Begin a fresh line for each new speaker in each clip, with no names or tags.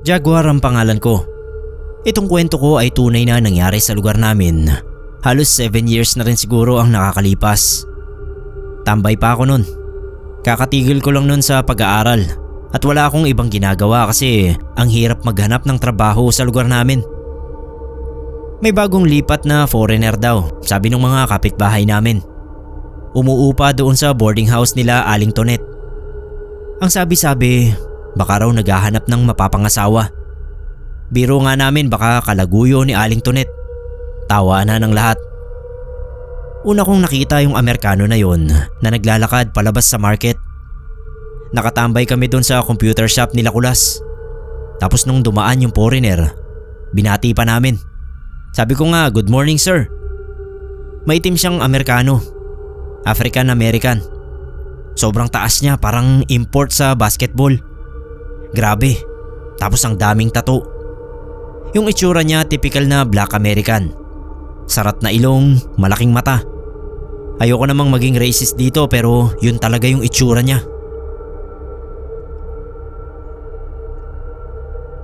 Jaguar ang pangalan ko. Itong kwento ko ay tunay na nangyari sa lugar namin. Halos 7 years na rin siguro ang nakakalipas. Tambay pa ako nun. Kakatigil ko lang nun sa pag-aaral at wala akong ibang ginagawa kasi ang hirap maghanap ng trabaho sa lugar namin. May bagong lipat na foreigner daw, sabi ng mga kapitbahay namin. Umuupa doon sa boarding house nila Aling Tonet. Ang sabi-sabi, baka raw naghahanap ng mapapangasawa. Biro nga namin baka kalaguyo ni Aling Tonet. Tawa na ng lahat. Una kong nakita yung Amerikano na yon na naglalakad palabas sa market. Nakatambay kami doon sa computer shop nila Kulas. Tapos nung dumaan yung foreigner, binati pa namin. Sabi ko nga, "Good morning sir." Maitim siyang Amerikano, African American. Sobrang taas niya, parang import sa basketball. Grabe, tapos ang daming tattoo. Yung itsura niya typical na Black American. Sarat na ilong, malaking mata. Ayoko namang maging racist dito pero yun talaga yung itsura niya.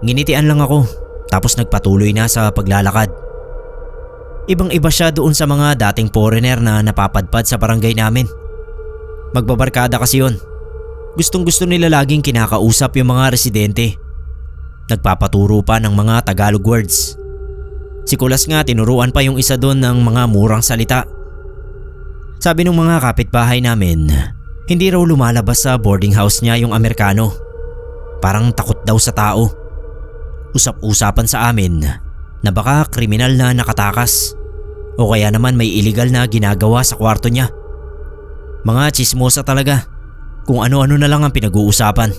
Nginitian lang ako tapos nagpatuloy na sa paglalakad. Ibang-iba siya doon sa mga dating foreigner na napapadpad sa barangay namin. Magbabarkada kasi yun. Gustong-gusto nila laging kinakausap yung mga residente. Nagpapaturo pa ng mga Tagalog words. Si Kulas nga tinuruan pa yung isa doon ng mga murang salita. Sabi ng mga kapitbahay namin, hindi raw lumalabas sa boarding house niya yung Amerikano. Parang takot daw sa tao. Usap-usapan sa amin na baka kriminal na nakatakas o kaya naman may illegal na ginagawa sa kwarto niya. Mga tsismosa talaga, kung ano-ano na lang ang pinag-uusapan.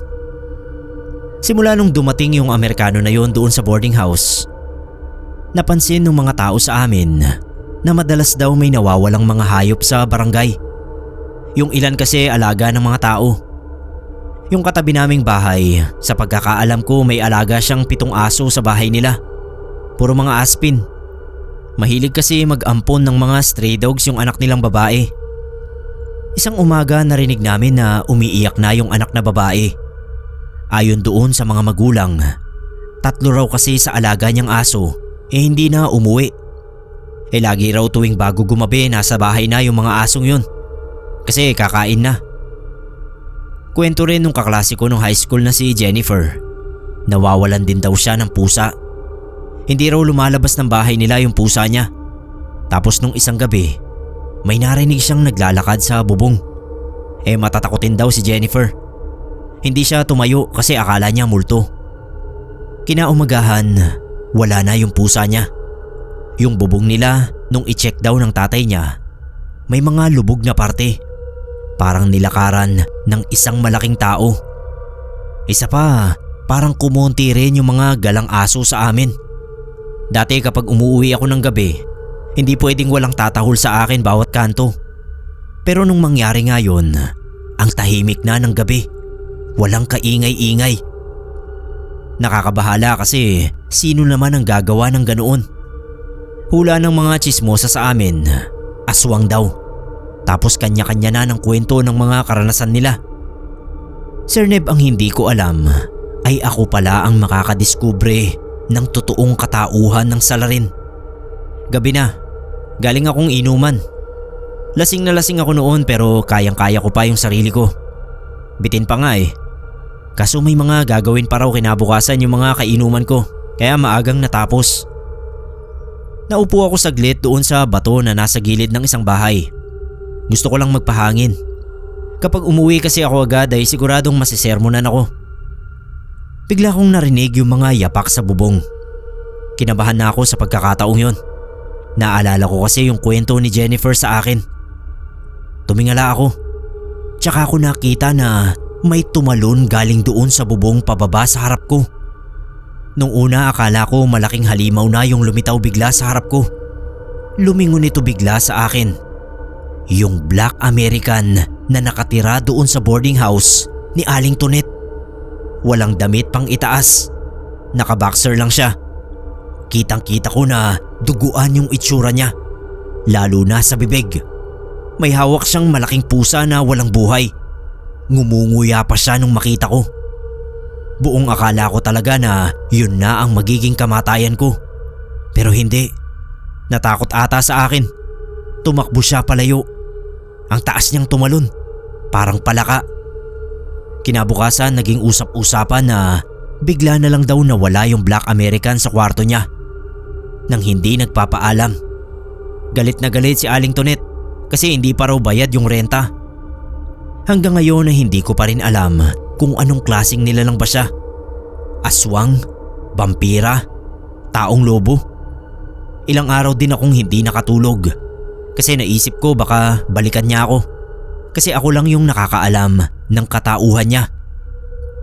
Simula nung dumating yung Amerikano na yon doon sa boarding house, napansin ng mga tao sa amin na madalas daw may nawawalang mga hayop sa barangay. Yung ilan kasi alaga ng mga tao. Yung katabi naming bahay, sa pagkakaalam ko may alaga siyang 7 aso sa bahay nila. Puro mga aspin. Mahilig kasi mag-ampon ng mga stray dogs yung anak nilang babae. Isang umaga narinig namin na umiiyak na yung anak na babae. Ayon doon sa mga magulang, 3 raw kasi sa alaga niyang aso hindi na umuwi. Lagi raw tuwing bago gumabi nasa bahay na yung mga asong yun. Kasi kakain na. Kwento rin nung kaklase ko nung high school na si Jennifer. Nawawalan din daw siya ng pusa. Hindi raw lumalabas ng bahay nila yung pusa niya. Tapos nung isang gabi, may narinig siyang naglalakad sa bubong. Matatakotin daw si Jennifer. Hindi siya tumayo kasi akala niya multo. Kinaumagahan, wala na yung pusa niya. Yung bubong nila nung i-check daw ng tatay niya, may mga lubog na parte. Parang nilakaran ng isang malaking tao. Isa pa, parang kumonti rin yung mga galang aso sa amin. Dati kapag umuwi ako ng gabi, hindi pwedeng walang tatahol sa akin bawat kanto. Pero nung mangyari nga yun, ang tahimik na ng gabi. Walang kaingay-ingay. Nakakabahala kasi sino naman ang gagawa ng ganoon? Hula ng mga tsismosa sa amin, aswang daw. Tapos kanya-kanya na ng kwento ng mga karanasan nila. Sir Neb, ang hindi ko alam ay ako pala ang makakadiskubre ng totoong katauhan ng salarin. Gabi na, galing akong inuman. Lasing na lasing ako noon pero kayang-kaya ko pa yung sarili ko. Bitin pa nga Kaso may mga gagawin pa raw kinabukasan yung mga kainuman ko, kaya maagang natapos. Naupo ako saglit doon sa bato na nasa gilid ng isang bahay. Gusto ko lang magpahangin. Kapag umuwi kasi ako agad ay siguradong masisermonan ako. Bigla kong narinig yung mga yapak sa bubong. Kinabahan na ako sa pagkakataong yon. Naalala ko kasi yung kwento ni Jennifer sa akin. Tumingala ako. Tsaka ako nakita na may tumalon galing doon sa bubong pababa sa harap ko. Nung una akala ko malaking halimaw na yung lumitaw bigla sa harap ko. Lumingon ito bigla sa akin. Yung Black American na nakatira doon sa boarding house ni Aling Tonet. Walang damit pang itaas. Nakaboxer lang siya. Kitang-kita ko na duguan yung itsura niya. Lalo na sa bibig. May hawak siyang malaking pusa na walang buhay. Ngumunguya pa siya nung makita ko. Buong akala ko talaga na yun na ang magiging kamatayan ko. Pero hindi. Natakot ata sa akin. Tumakbo siya palayo. Ang taas niyang tumalon. Parang palaka. Kinabukasan naging usap-usapan na bigla na lang daw nawala yung Black American sa kwarto niya. Nang hindi nagpapaalam. Galit na galit si Aling Tonet kasi hindi pa raw bayad yung renta. Hanggang ngayon ay hindi ko pa rin alam kung anong klaseng nilalang ba siya. Aswang? Vampira? Taong lobo? Ilang araw din akong hindi nakatulog kasi naisip ko baka balikan niya ako. Kasi ako lang yung nakakaalam ng katauhan niya.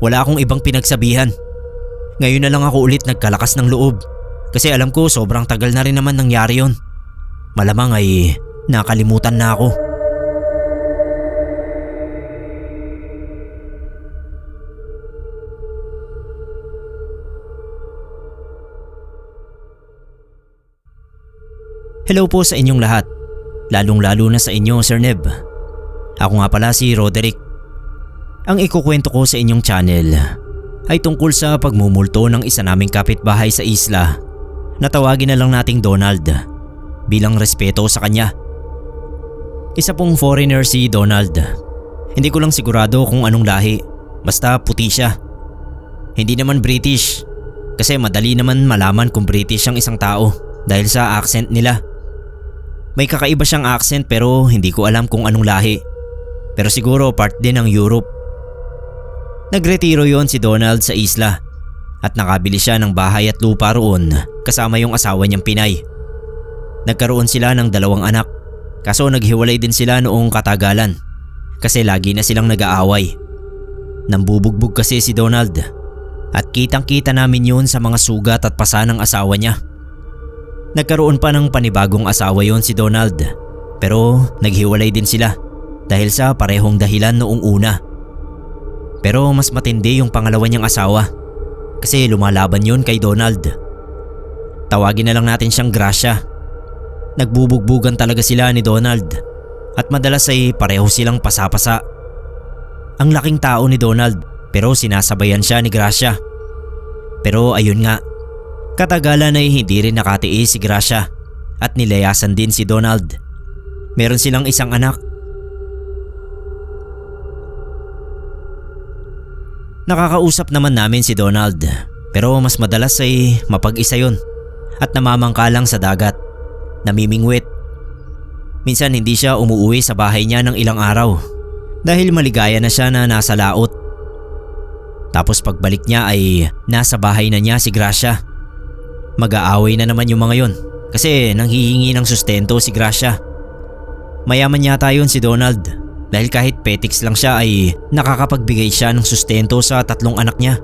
Wala akong ibang pinagsabihan. Ngayon na lang ako ulit nagkalakas ng loob kasi alam ko sobrang tagal na rin naman nangyari yon. Malamang ay nakalimutan na ako. Hello po sa inyong lahat, lalong-lalo na sa inyo Sir Neb. Ako nga pala si Roderick. Ang ikukwento ko sa inyong channel ay tungkol sa pagmumulto ng isa naming kapitbahay sa isla na tawagin na lang nating Donald bilang respeto sa kanya. Isa pong foreigner si Donald. Hindi ko lang sigurado kung anong lahi, basta puti siya. Hindi naman British kasi madali naman malaman kung British ang isang tao dahil sa accent nila. May kakaiba siyang accent pero hindi ko alam kung anong lahi. Pero siguro part din ng Europe. Nagretiro yon si Donald sa isla at nakabili siya ng bahay at lupa roon kasama yung asawa niyang Pinay. Nagkaroon sila ng 2 anak kaso naghiwalay din sila noong katagalan kasi lagi na silang nag-aaway. Nambubugbog kasi si Donald at kitang kita namin yun sa mga sugat at pasa ng asawa niya. Nagkaroon pa ng panibagong asawa yon si Donald pero naghiwalay din sila dahil sa parehong dahilan noong una. Pero mas matindi yung pangalawa niyang asawa kasi lumalaban yon kay Donald. Tawagin na lang natin siyang Gracia. Nagbubugbugan talaga sila ni Donald at madalas ay pareho silang pasapasa. Ang laking tao ni Donald pero sinasabayan siya ni Gracia. Pero ayun nga, katagalan ay hindi rin nakatiis si Gracia at nilayasan din si Donald. Meron silang isang anak. Nakakausap naman namin si Donald pero mas madalas ay mapag-isa yun at namamangka lang sa dagat, namimingwit. Minsan hindi siya umuwi sa bahay niya ng ilang araw dahil maligaya na siya na nasa laot. Tapos pagbalik niya ay nasa bahay na niya si Gracia. Mag-aaway na naman yung mga yon kasi nanghihingi ng sustento si Gracia. Mayaman yata yun si Donald dahil kahit petiks lang siya ay nakakapagbigay siya ng sustento sa 3 anak niya.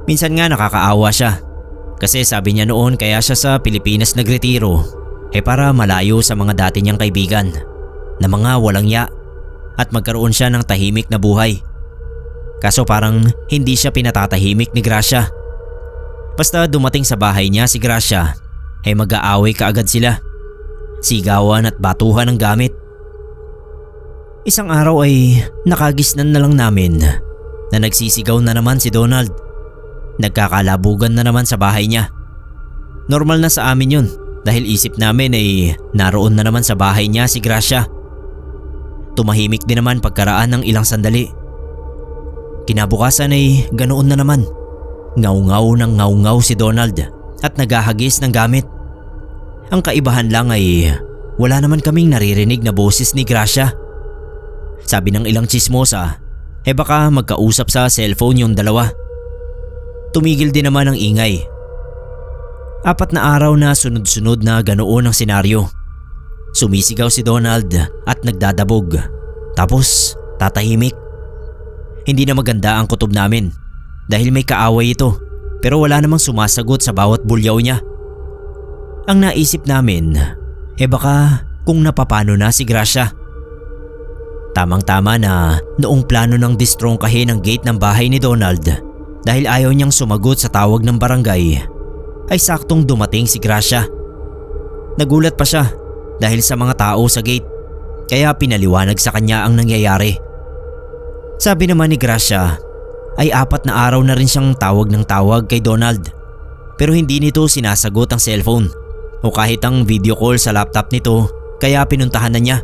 Minsan nga nakakaawa siya kasi sabi niya noon kaya siya sa Pilipinas nagretiro para malayo sa mga dati niyang kaibigan na mga walang ya at magkaroon siya ng tahimik na buhay. Kaso parang hindi siya pinatatahimik ni Gracia. Basta dumating sa bahay niya si Gracia mag-aaway kaagad sila. Sigawan at batuhan ng gamit. Isang araw ay nakagisnan na lang namin na nagsisigaw na naman si Donald. Nagkakalabugan na naman sa bahay niya. Normal na sa amin yun dahil isip namin ay naroon na naman sa bahay niya si Gracia. Tumahimik din naman pagkaraan ng ilang sandali. Kinabukasan ay ganoon na naman. Ngaw-ngaw ng ngaw-ngaw si Donald at naghahagis ng gamit. Ang kaibahan lang ay wala naman kaming naririnig na boses ni Gracia. Sabi ng ilang tsismosa, baka magkausap sa cellphone yung dalawa. Tumigil din naman ang ingay. 4 na araw na sunod-sunod na ganoon ang senaryo. Sumisigaw si Donald at nagdadabog. Tapos tatahimik. Hindi na maganda ang kutob namin dahil may kaaway ito pero wala namang sumasagot sa bawat bulyaw niya. Ang naisip namin, baka kung napapano na si Gracia. Tamang-tama na noong plano ng distrongkahin ang gate ng bahay ni Donald dahil ayaw niyang sumagot sa tawag ng barangay ay saktong dumating si Gracia. Nagulat pa siya dahil sa mga tao sa gate kaya pinaliwanag sa kanya ang nangyayari. Sabi naman ni Gracia ay 4 na araw na rin siyang tawag ng tawag kay Donald. Pero hindi nito sinasagot ang cellphone o kahit ang video call sa laptop nito, kaya pinuntahan na niya.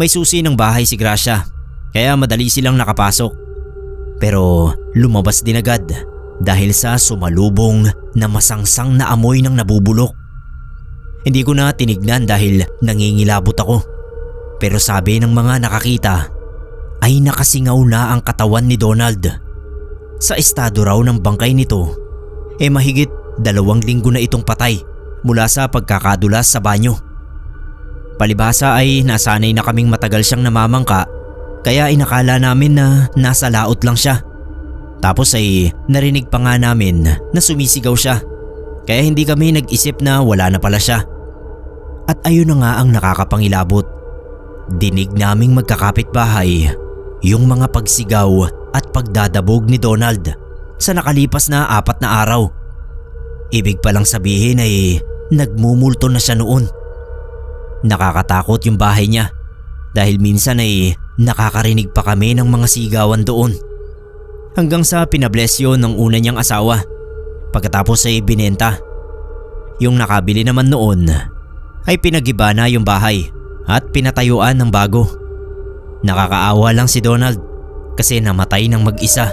May susi ng bahay si Gracia kaya madali silang nakapasok. Pero lumabas din agad dahil sa sumalubong na masangsang na amoy ng nabubulok. Hindi ko na tinignan dahil nangingilabot ako. Pero sabi ng mga nakakita ay nakasingaw na ang katawan ni Donald. Sa estado raw ng bangkay nito, mahigit 2 linggo na itong patay mula sa pagkakadulas sa banyo. Palibhasa ay nasanay na kaming matagal siyang namamangka kaya inakala namin na nasa laot lang siya. Tapos ay narinig pa nga namin na sumisigaw siya kaya hindi kami nag-isip na wala na pala siya. At ayun na nga ang nakakapangilabot. Dinig naming magkakapitbahay yung mga pagsigaw at pagdadabog ni Donald sa nakalipas na 4 na araw. Ibig palang sabihin ay nagmumulto na siya noon. Nakakatakot yung bahay niya dahil minsan ay nakakarinig pa kami ng mga sigawan doon. Hanggang sa pinablesyo ng una niyang asawa. Pagkatapos ay binenta. Yung nakabili naman noon ay pinagiba na yung bahay at pinatayuan ng bago. Nakakaawa lang si Donald kasi namatay ng mag-isa.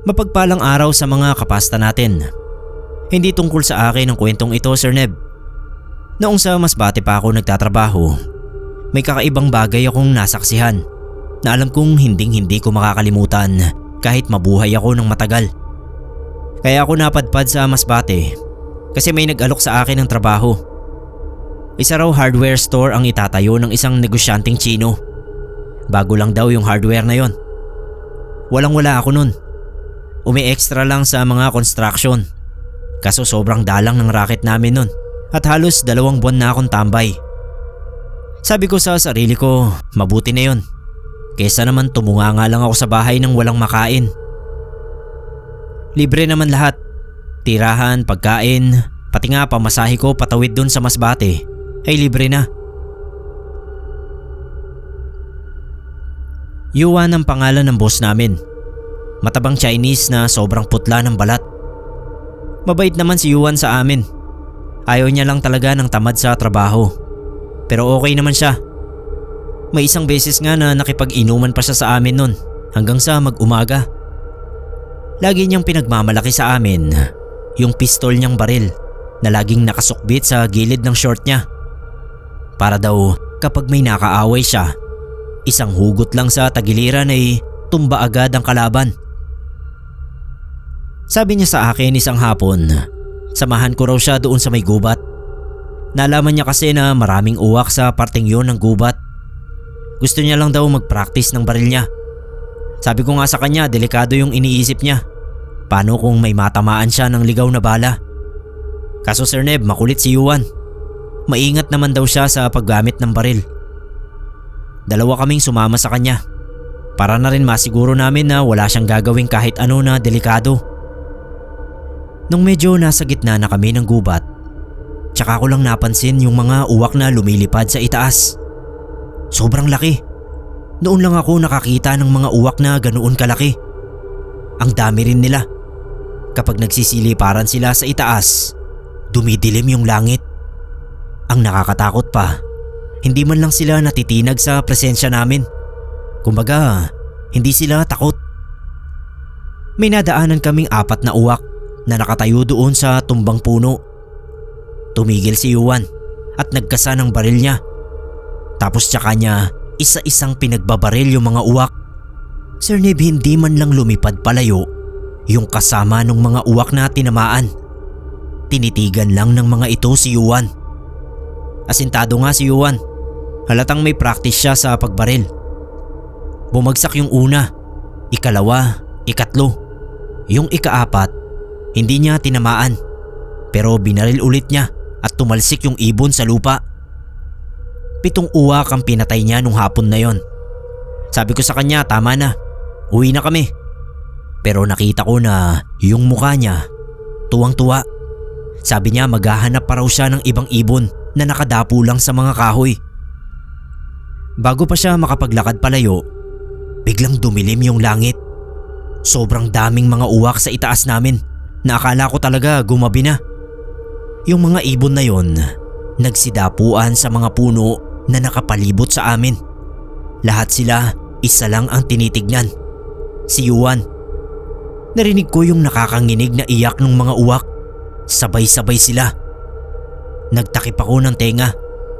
Mapagpalang araw sa mga kapasta natin. Hindi tungkol sa akin ang kwentong ito, Sir Neb. Noong sa Masbate pa ako nagtatrabaho, may kakaibang bagay akong nasaksihan na alam kong hindi ko makakalimutan kahit mabuhay ako ng matagal. Kaya ako napadpad sa Masbate kasi may nag-alok sa akin ng trabaho. Isa raw hardware store ang itatayo ng isang negosyanteng Chino. Bago lang daw yung hardware na yon. Walang-wala ako nun. Umi-extra lang sa mga construction. Kaso sobrang dalang ng racket namin nun at halos 2 buwan na akong tambay. Sabi ko sa sarili ko, mabuti na yon. Kesa naman tumunganga lang ako sa bahay nang walang makain. Libre naman lahat. Tirahan, pagkain, pati nga pamasahe ko patawid dun sa Masbate ay libre na. Yuan ang pangalan ng boss namin. Matabang Chinese na sobrang putla ng balat. Mabait naman si Yuan sa amin. Ayaw niya lang talaga ng tamad sa trabaho. Pero okay naman siya. May isang beses nga na nakipag-inuman pa siya sa amin nun hanggang sa mag-umaga. Lagi niyang pinagmamalaki sa amin yung pistol niyang baril na laging nakasukbit sa gilid ng short niya. Para daw kapag may nakaaway siya, isang hugot lang sa tagiliran ay tumba agad ang kalaban. Sabi niya sa akin isang hapon, samahan ko raw siya doon sa may gubat. Nalaman niya kasi na maraming uwak sa parteng yon ng gubat. Gusto niya lang daw mag-practice ng baril niya. Sabi ko nga sa kanya, delikado yung iniisip niya. Paano kung may matamaan siya ng ligaw na bala? Kaso Sir Neb, makulit si Yuan. Maingat naman daw siya sa paggamit ng baril. 2 kaming sumama sa kanya para na rin masiguro namin na wala siyang gagawin kahit ano na delikado. Nung medyo nasa gitna na kami ng gubat, tsaka ko lang napansin yung mga uwak na lumilipad sa itaas. Sobrang laki. Noon lang ako nakakita ng mga uwak na ganoon kalaki. Ang dami rin nila. Kapag nagsisiliparan sila sa itaas, dumidilim yung langit. Ang nakakatakot pa, hindi man lang sila natitinag sa presensya namin. Kumbaga, hindi sila takot. May nadaanan kaming 4 na uwak na nakatayo doon sa tumbang puno. Tumigil si Yuan at nagkasa ng baril niya. Tapos tsaka niya isa-isang pinagbabaril yung mga uwak. Sir Neb, hindi man lang lumipad palayo yung kasama ng mga uwak na tinamaan. Tinitigan lang ng mga ito si Yuan. Asintado nga si Yuan. Halatang may practice siya sa pagbaril. Bumagsak yung una, ikalawa, ikatlo. Yung ika-4, hindi niya tinamaan. Pero binaril ulit niya at tumalsik yung ibon sa lupa. 7 uwak ang pinatay niya nung hapon na yon. Sabi ko sa kanya, tama na, uwi na kami. Pero nakita ko na yung mukha niya tuwang-tuwa. Sabi niya maghahanap pa raw siya ng ibang ibon na nakadapo lang sa mga kahoy. Bago pa siya makapaglakad palayo, biglang dumilim yung langit. Sobrang daming mga uwak sa itaas namin na akala ko talaga gumabi na. Yung mga ibon na yon, nagsidapuan sa mga puno na nakapalibot sa amin. Lahat sila, isa lang ang tinitignan. Si Yuan. Narinig ko yung nakakanginig na iyak ng mga uwak. Sabay-sabay sila. Nagtakip ako ng tenga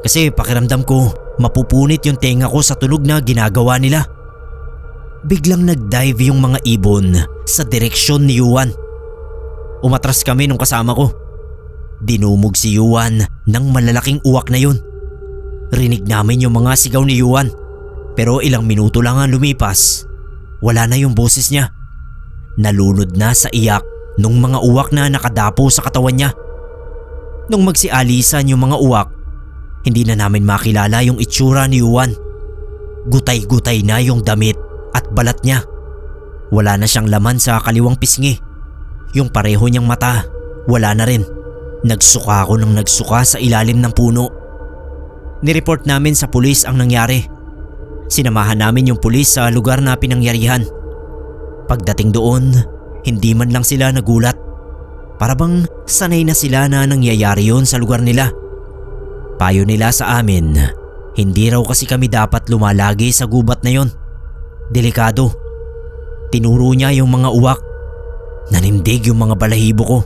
kasi pakiramdam ko mapupunit yung tenga ko sa tunog na ginagawa nila. Biglang nag-dive yung mga ibon sa direksyon ni Yuan. Umatras kami nung kasama ko. Dinumog si Yuan ng malalaking uwak na yun. Rinig namin yung mga sigaw ni Yuan, pero ilang minuto lang ang lumipas. Wala na yung boses niya. Nalunod na sa iyak nung mga uwak na nakadapo sa katawan niya. Nung magsialisan yung mga uwak, hindi na namin makilala yung itsura ni Yuan. Gutay-gutay na yung damit at balat niya. Wala na siyang laman sa kaliwang pisngi. Yung pareho niyang mata, wala na rin. Nagsuka ako ng nagsuka sa ilalim ng puno. Nireport namin sa pulis ang nangyari. Sinamahan namin yung pulis sa lugar na pinangyarihan. Pagdating doon, hindi man lang sila nagulat. Para bang sanay na sila na nangyayari yun sa lugar nila. Payo nila sa amin, hindi raw kasi kami dapat lumalagi sa gubat na yon. Delikado. Tinuro niya yung mga uwak. Nanindig yung mga balahibo ko.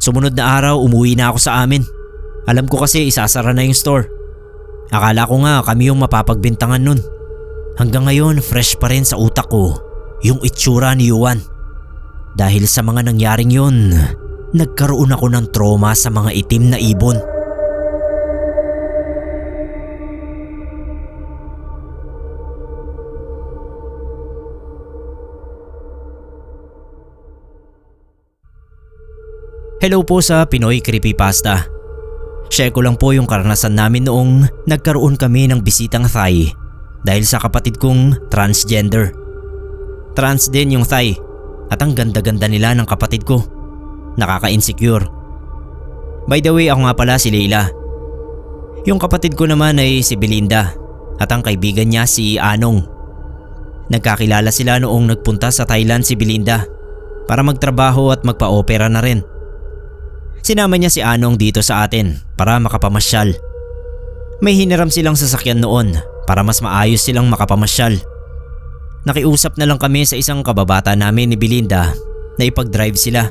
Sumunod na araw umuwi na ako sa amin. Alam ko kasi isasara na yung store. Akala ko nga kami yung mapapagbintangan nun. Hanggang ngayon fresh pa rin sa utak ko yung itsura ni Yuan. Dahil sa mga nangyaring yun, nagkaroon ako ng trauma sa mga itim na ibon. Hello po sa Pinoy Creepypasta. Share ko lang po yung karanasan namin noong nagkaroon kami ng bisitang Thai dahil sa kapatid kong transgender. Trans din yung Thai at ang ganda-ganda nila ng kapatid ko. Nakaka-insecure. By the way, ako nga pala si Leila. Yung kapatid ko naman ay si Belinda at ang kaibigan niya si Anong. Nagkakilala sila noong nagpunta sa Thailand si Belinda para magtrabaho at magpa-opera na rin. Sinama niya si Anong dito sa atin para makapamasyal. May hiniram silang sasakyan noon para mas maayos silang makapamasyal. Nakiusap na lang kami sa isang kababata namin ni Belinda na ipag-drive sila.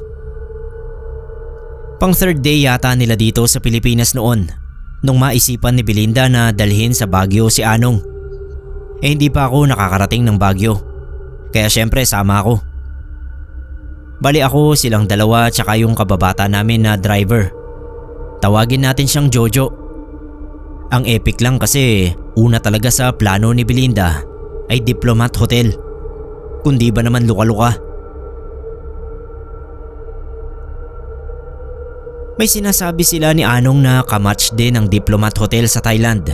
Pang third day yata nila dito sa Pilipinas noon nung maisipan ni Belinda na dalhin sa Baguio si Anong. Hindi pa ako nakakarating ng Baguio, kaya syempre sama ako. Bali ako, silang dalawa tsaka yung kababata namin na driver. Tawagin natin siyang Jojo. Ang epic lang kasi una talaga sa plano ni Belinda ay Diplomat Hotel. Kundi ba naman luka-luka. May sinasabi sila ni Anong na kamatch din ang Diplomat Hotel sa Thailand.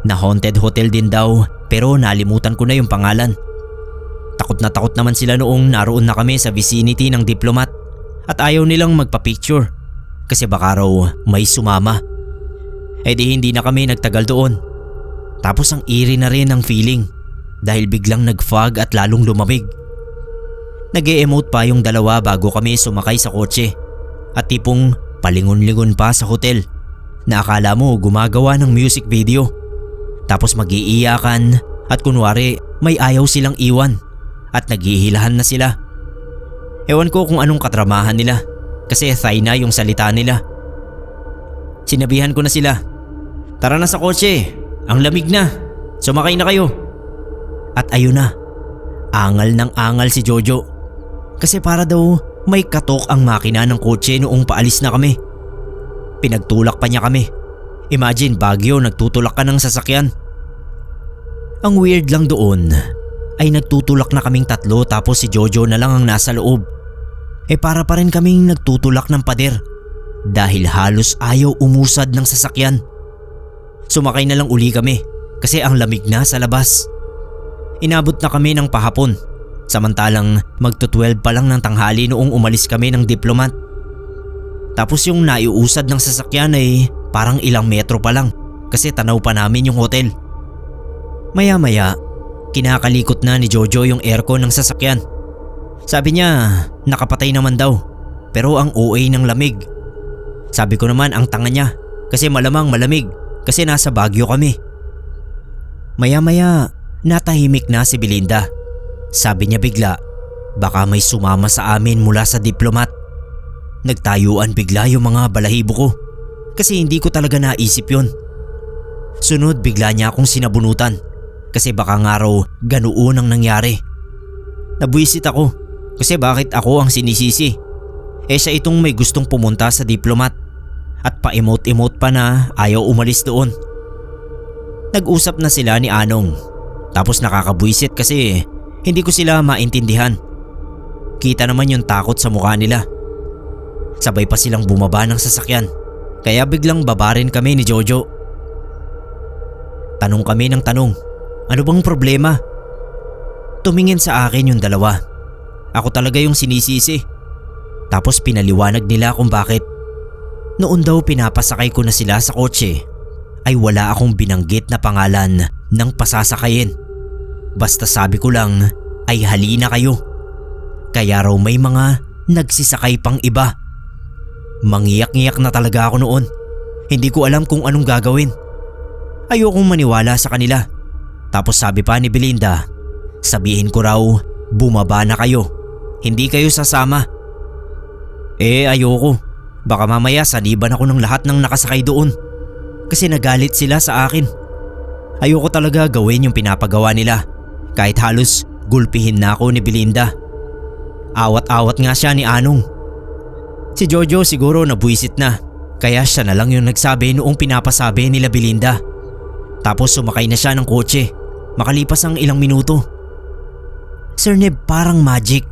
Na haunted hotel din daw pero nalimutan ko na yung pangalan. Takot na takot naman sila noong naroon na kami sa vicinity ng Diplomat at ayaw nilang magpa-picture kasi baka raw may sumama. Eh di hindi na kami nagtagal doon. Tapos ang eerie na rin ang feeling dahil biglang nag-fog at lalong lumamig. Nag-e-emote pa yung dalawa bago kami sumakay sa kotse at tipong palingon-lingon pa sa hotel na akala mo gumagawa ng music video. Tapos mag-iiyakan at kunwari may ayaw silang iwan. At naghihilahan na sila. Ewan ko kung anong katramahan nila kasi Thai na yung salita nila. Sinabihan ko na sila, "Tara na sa kotse, ang lamig na, sumakay na kayo." At ayun na, angal ng angal si Jojo. Kasi para daw may katok ang makina ng kotse noong paalis na kami. Pinagtulak pa niya kami. Imagine Baguio, nagtutulak ka ng sasakyan. Ang weird lang doon ay nagtutulak na kaming tatlo tapos si Jojo na lang ang nasa loob. Para pa rin kaming nagtutulak ng pader dahil halos ayaw umusad ng sasakyan. Sumakay na lang uli kami kasi ang lamig na sa labas. Inabot na kami ng pahapon samantalang magto-12 pa lang ng tanghali noong umalis kami ng Diplomat. Tapos yung naiusad ng sasakyan ay parang ilang metro pa lang kasi tanaw pa namin yung hotel. Maya-maya, kinakalikot na ni Jojo yung aircon ng sasakyan. Sabi niya nakapatay naman daw pero ang OA ng lamig. Sabi ko naman ang tanga niya kasi malamang malamig kasi nasa Baguio kami. Maya-maya natahimik na si Belinda. Sabi niya bigla baka may sumama sa amin mula sa diplomat. Nagtayuan bigla yung mga balahibo ko kasi hindi ko talaga naisip yun. Sunod bigla niya akong sinabunutan kasi baka nga raw ganoon ang nangyari. Nabwisit ako kasi bakit ako ang sinisisi? Siya itong may gustong pumunta sa diplomat at pa-emote-emote pa na ayaw umalis doon. Nag-usap na sila ni Anong tapos nakakabwisit kasi hindi ko sila maintindihan. Kita naman yung takot sa mukha nila. Sabay pa silang bumaba ng sasakyan kaya biglang baba rin kami ni Jojo. Tanong kami ng tanong, ano bang problema? Tumingin sa akin yung dalawa. Ako talaga yung sinisisi. Tapos pinaliwanag nila kung bakit. Noon daw pinapasakay ko na sila sa kotse ay wala akong binanggit na pangalan ng pasasakayin. Basta sabi ko lang ay halina kayo. Kaya raw may mga nagsisakay pang iba. Mangiyak-ngiyak na talaga ako noon. Hindi ko alam kung anong gagawin. Ayokong maniwala sa kanila. Tapos sabi pa ni Belinda, sabihin ko raw bumaba na kayo. Hindi kayo sasama. Ayoko. Baka mamaya saliban ako ng lahat ng nakasakay doon. Kasi nagalit sila sa akin. Ayoko talaga gawin yung pinapagawa nila. Kahit halos gulpihin na ako ni Belinda. Awat-awat nga siya ni Anong. Si Jojo siguro nabwisit na. Kaya siya na lang yung nagsabi noong pinapasabi nila Belinda. Tapos sumakay na siya ng kotse. Makalipas ang ilang minuto. Sir Neb, parang magic.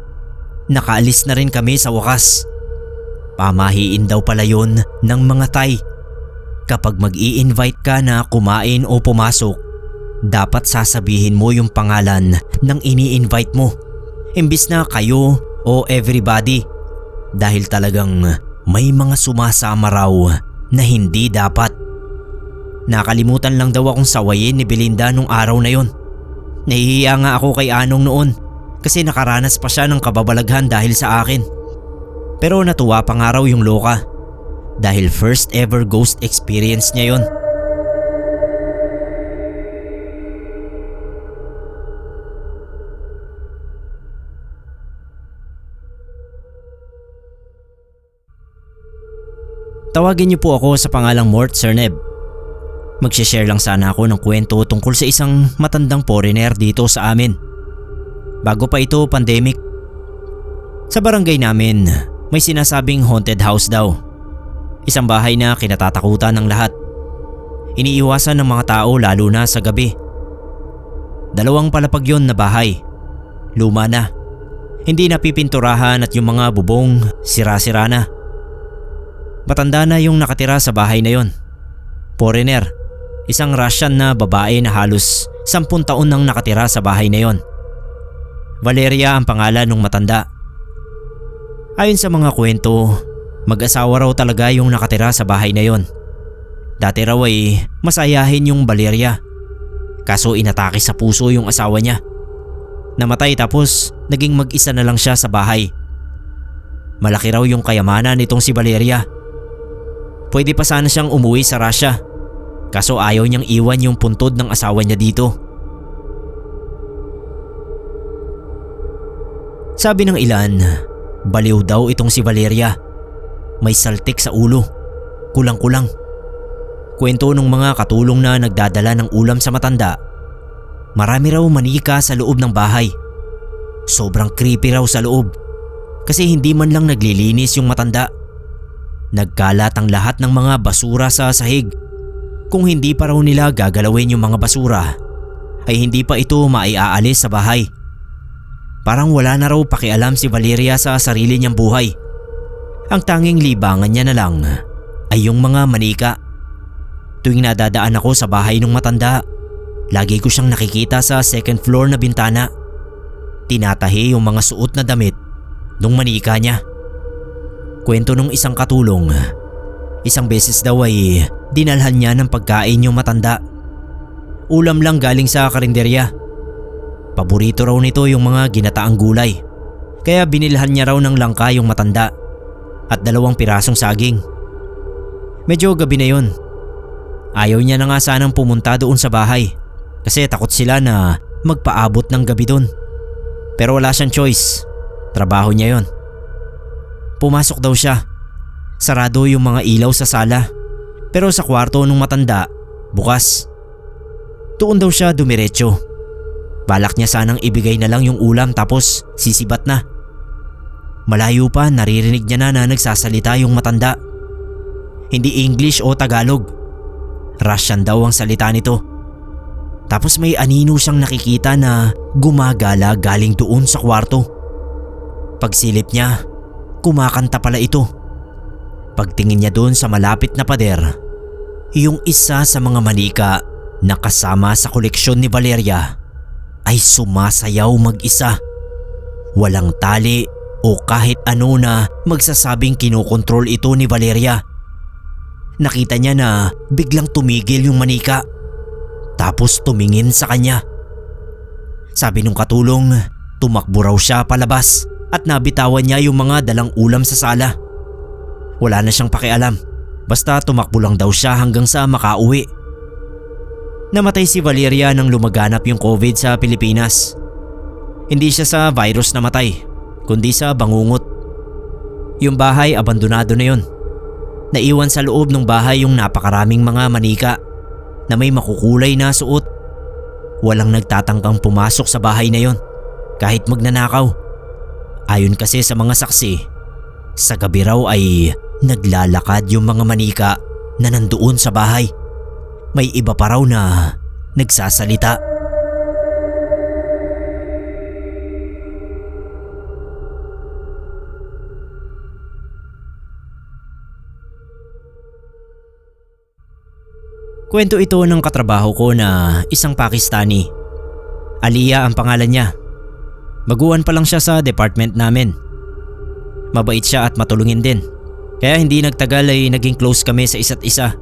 Nakaalis na rin kami sa wakas. Pamahiin daw pala yun ng mga Thai. Kapag mag-i-invite ka na kumain o pumasok, dapat sasabihin mo yung pangalan ng ini-invite mo. Imbis na kayo o everybody. Dahil talagang may mga sumasama raw na hindi dapat. Nakalimutan lang daw akong sawayin ni Belinda nung araw na yon. Nahihiya nga ako kay Anong noon kasi nakaranas pa siya ng kababalaghan dahil sa akin. Pero natuwa pa nga raw yung loka dahil first ever ghost experience niya yon. Tawagin niyo po ako sa pangalang Mort, Sir Neb. Magsishare lang sana ako ng kwento tungkol sa isang matandang foreigner dito sa amin. Bago pa ito pandemic. Sa barangay namin, may sinasabing haunted house daw. Isang bahay na kinatatakutan ng lahat. Iniiwasan ng mga tao lalo na sa gabi. 2 palapag yon na bahay. Luma na. Hindi napipinturahan at yung mga bubong sira-sira na. Matanda na yung nakatira sa bahay na yon. Foreigner. Isang Russian na babae na halos 10 taon nang nakatira sa bahay na yon. Valeria ang pangalan ng matanda. Ayon sa mga kwento, mag-asawa raw talaga yung nakatira sa bahay na yon. Dati raw ay masayahin yung Valeria. Kaso inatake sa puso yung asawa niya. Namatay tapos naging mag-isa na lang siya sa bahay. Malaki raw yung kayamanan nitong si Valeria. Pwede pa sana siyang umuwi sa Russia. Kaso ayaw niyang iwan yung puntod ng asawa niya dito. Sabi ng ilan, baliw daw itong si Valeria. May saltik sa ulo. Kulang-kulang. Kwento ng mga katulong na nagdadala ng ulam sa matanda. Marami raw manika sa loob ng bahay. Sobrang creepy raw sa loob. Kasi hindi man lang naglilinis yung matanda. Nagkalat ang lahat ng mga basura sa sahig. Kung hindi pa raw nila gagalawin yung mga basura, ay hindi pa ito maiaalis sa bahay. Parang wala na raw pakialam si Valeria sa sarili niyang buhay. Ang tanging libangan niya na lang ay yung mga manika. Tuwing nadadaan ako sa bahay ng matanda, lagi ko siyang nakikita sa second floor na bintana. Tinatahi yung mga suot na damit nung manika niya. Kwento nung isang katulong, isang beses daw ay dinalhan niya ng pagkain yung matanda. Ulam lang galing sa karinderya. Paborito raw nito yung mga ginataang gulay. Kaya binilhan niya raw ng langka yung matanda at 2 pirasong saging. Medyo gabi na yun. Ayaw niya na nga sanang pumunta doon sa bahay kasi takot sila na magpaabot ng gabi doon. Pero wala siyang choice. Trabaho niya yon. Pumasok daw siya. Sarado yung mga ilaw sa sala. Pero sa kwarto nung matanda, bukas. Doon daw siya dumiretso. Balak niya sanang ibigay na lang yung ulam tapos sisibat na. Malayo pa naririnig niya na nagsasalita yung matanda. Hindi English o Tagalog. Russian daw ang salita nito. Tapos may anino siyang nakikita na gumagala galing doon sa kwarto. Pagsilip niya, kumakanta pala ito. Pagtingin niya doon sa malapit na pader, yung isa sa mga manika na kasama sa koleksyon ni Valeria ay sumasayaw mag-isa. Walang tali o kahit ano na magsasabing kinokontrol ito ni Valeria. Nakita niya na biglang tumigil yung manika. Tapos tumingin sa kanya. Sabi nung katulong, tumakbo raw siya palabas at nabitawan niya yung mga dalang ulam sa sala. Wala na siyang pakialam. Basta tumakbo lang daw siya hanggang sa makauwi. Namatay si Valeria nang lumaganap yung COVID sa Pilipinas. Hindi siya sa virus namatay, kundi sa bangungot. Yung bahay abandonado na yun. Naiwan sa loob ng bahay yung napakaraming mga manika na may makukulay na suot. Walang nagtatangkang pumasok sa bahay na yon kahit magnanakaw. Ayon kasi sa mga saksi, sa gabi raw ay naglalakad yung mga manika na nandoon sa bahay. May iba pa raw na nagsasalita. Kwento ito ng katrabaho ko na isang Pakistani. Aliyah ang pangalan niya. Baguhan pa lang siya sa department namin. Mabait siya at matulungin din. Kaya hindi nagtagal ay naging close kami sa isa't isa.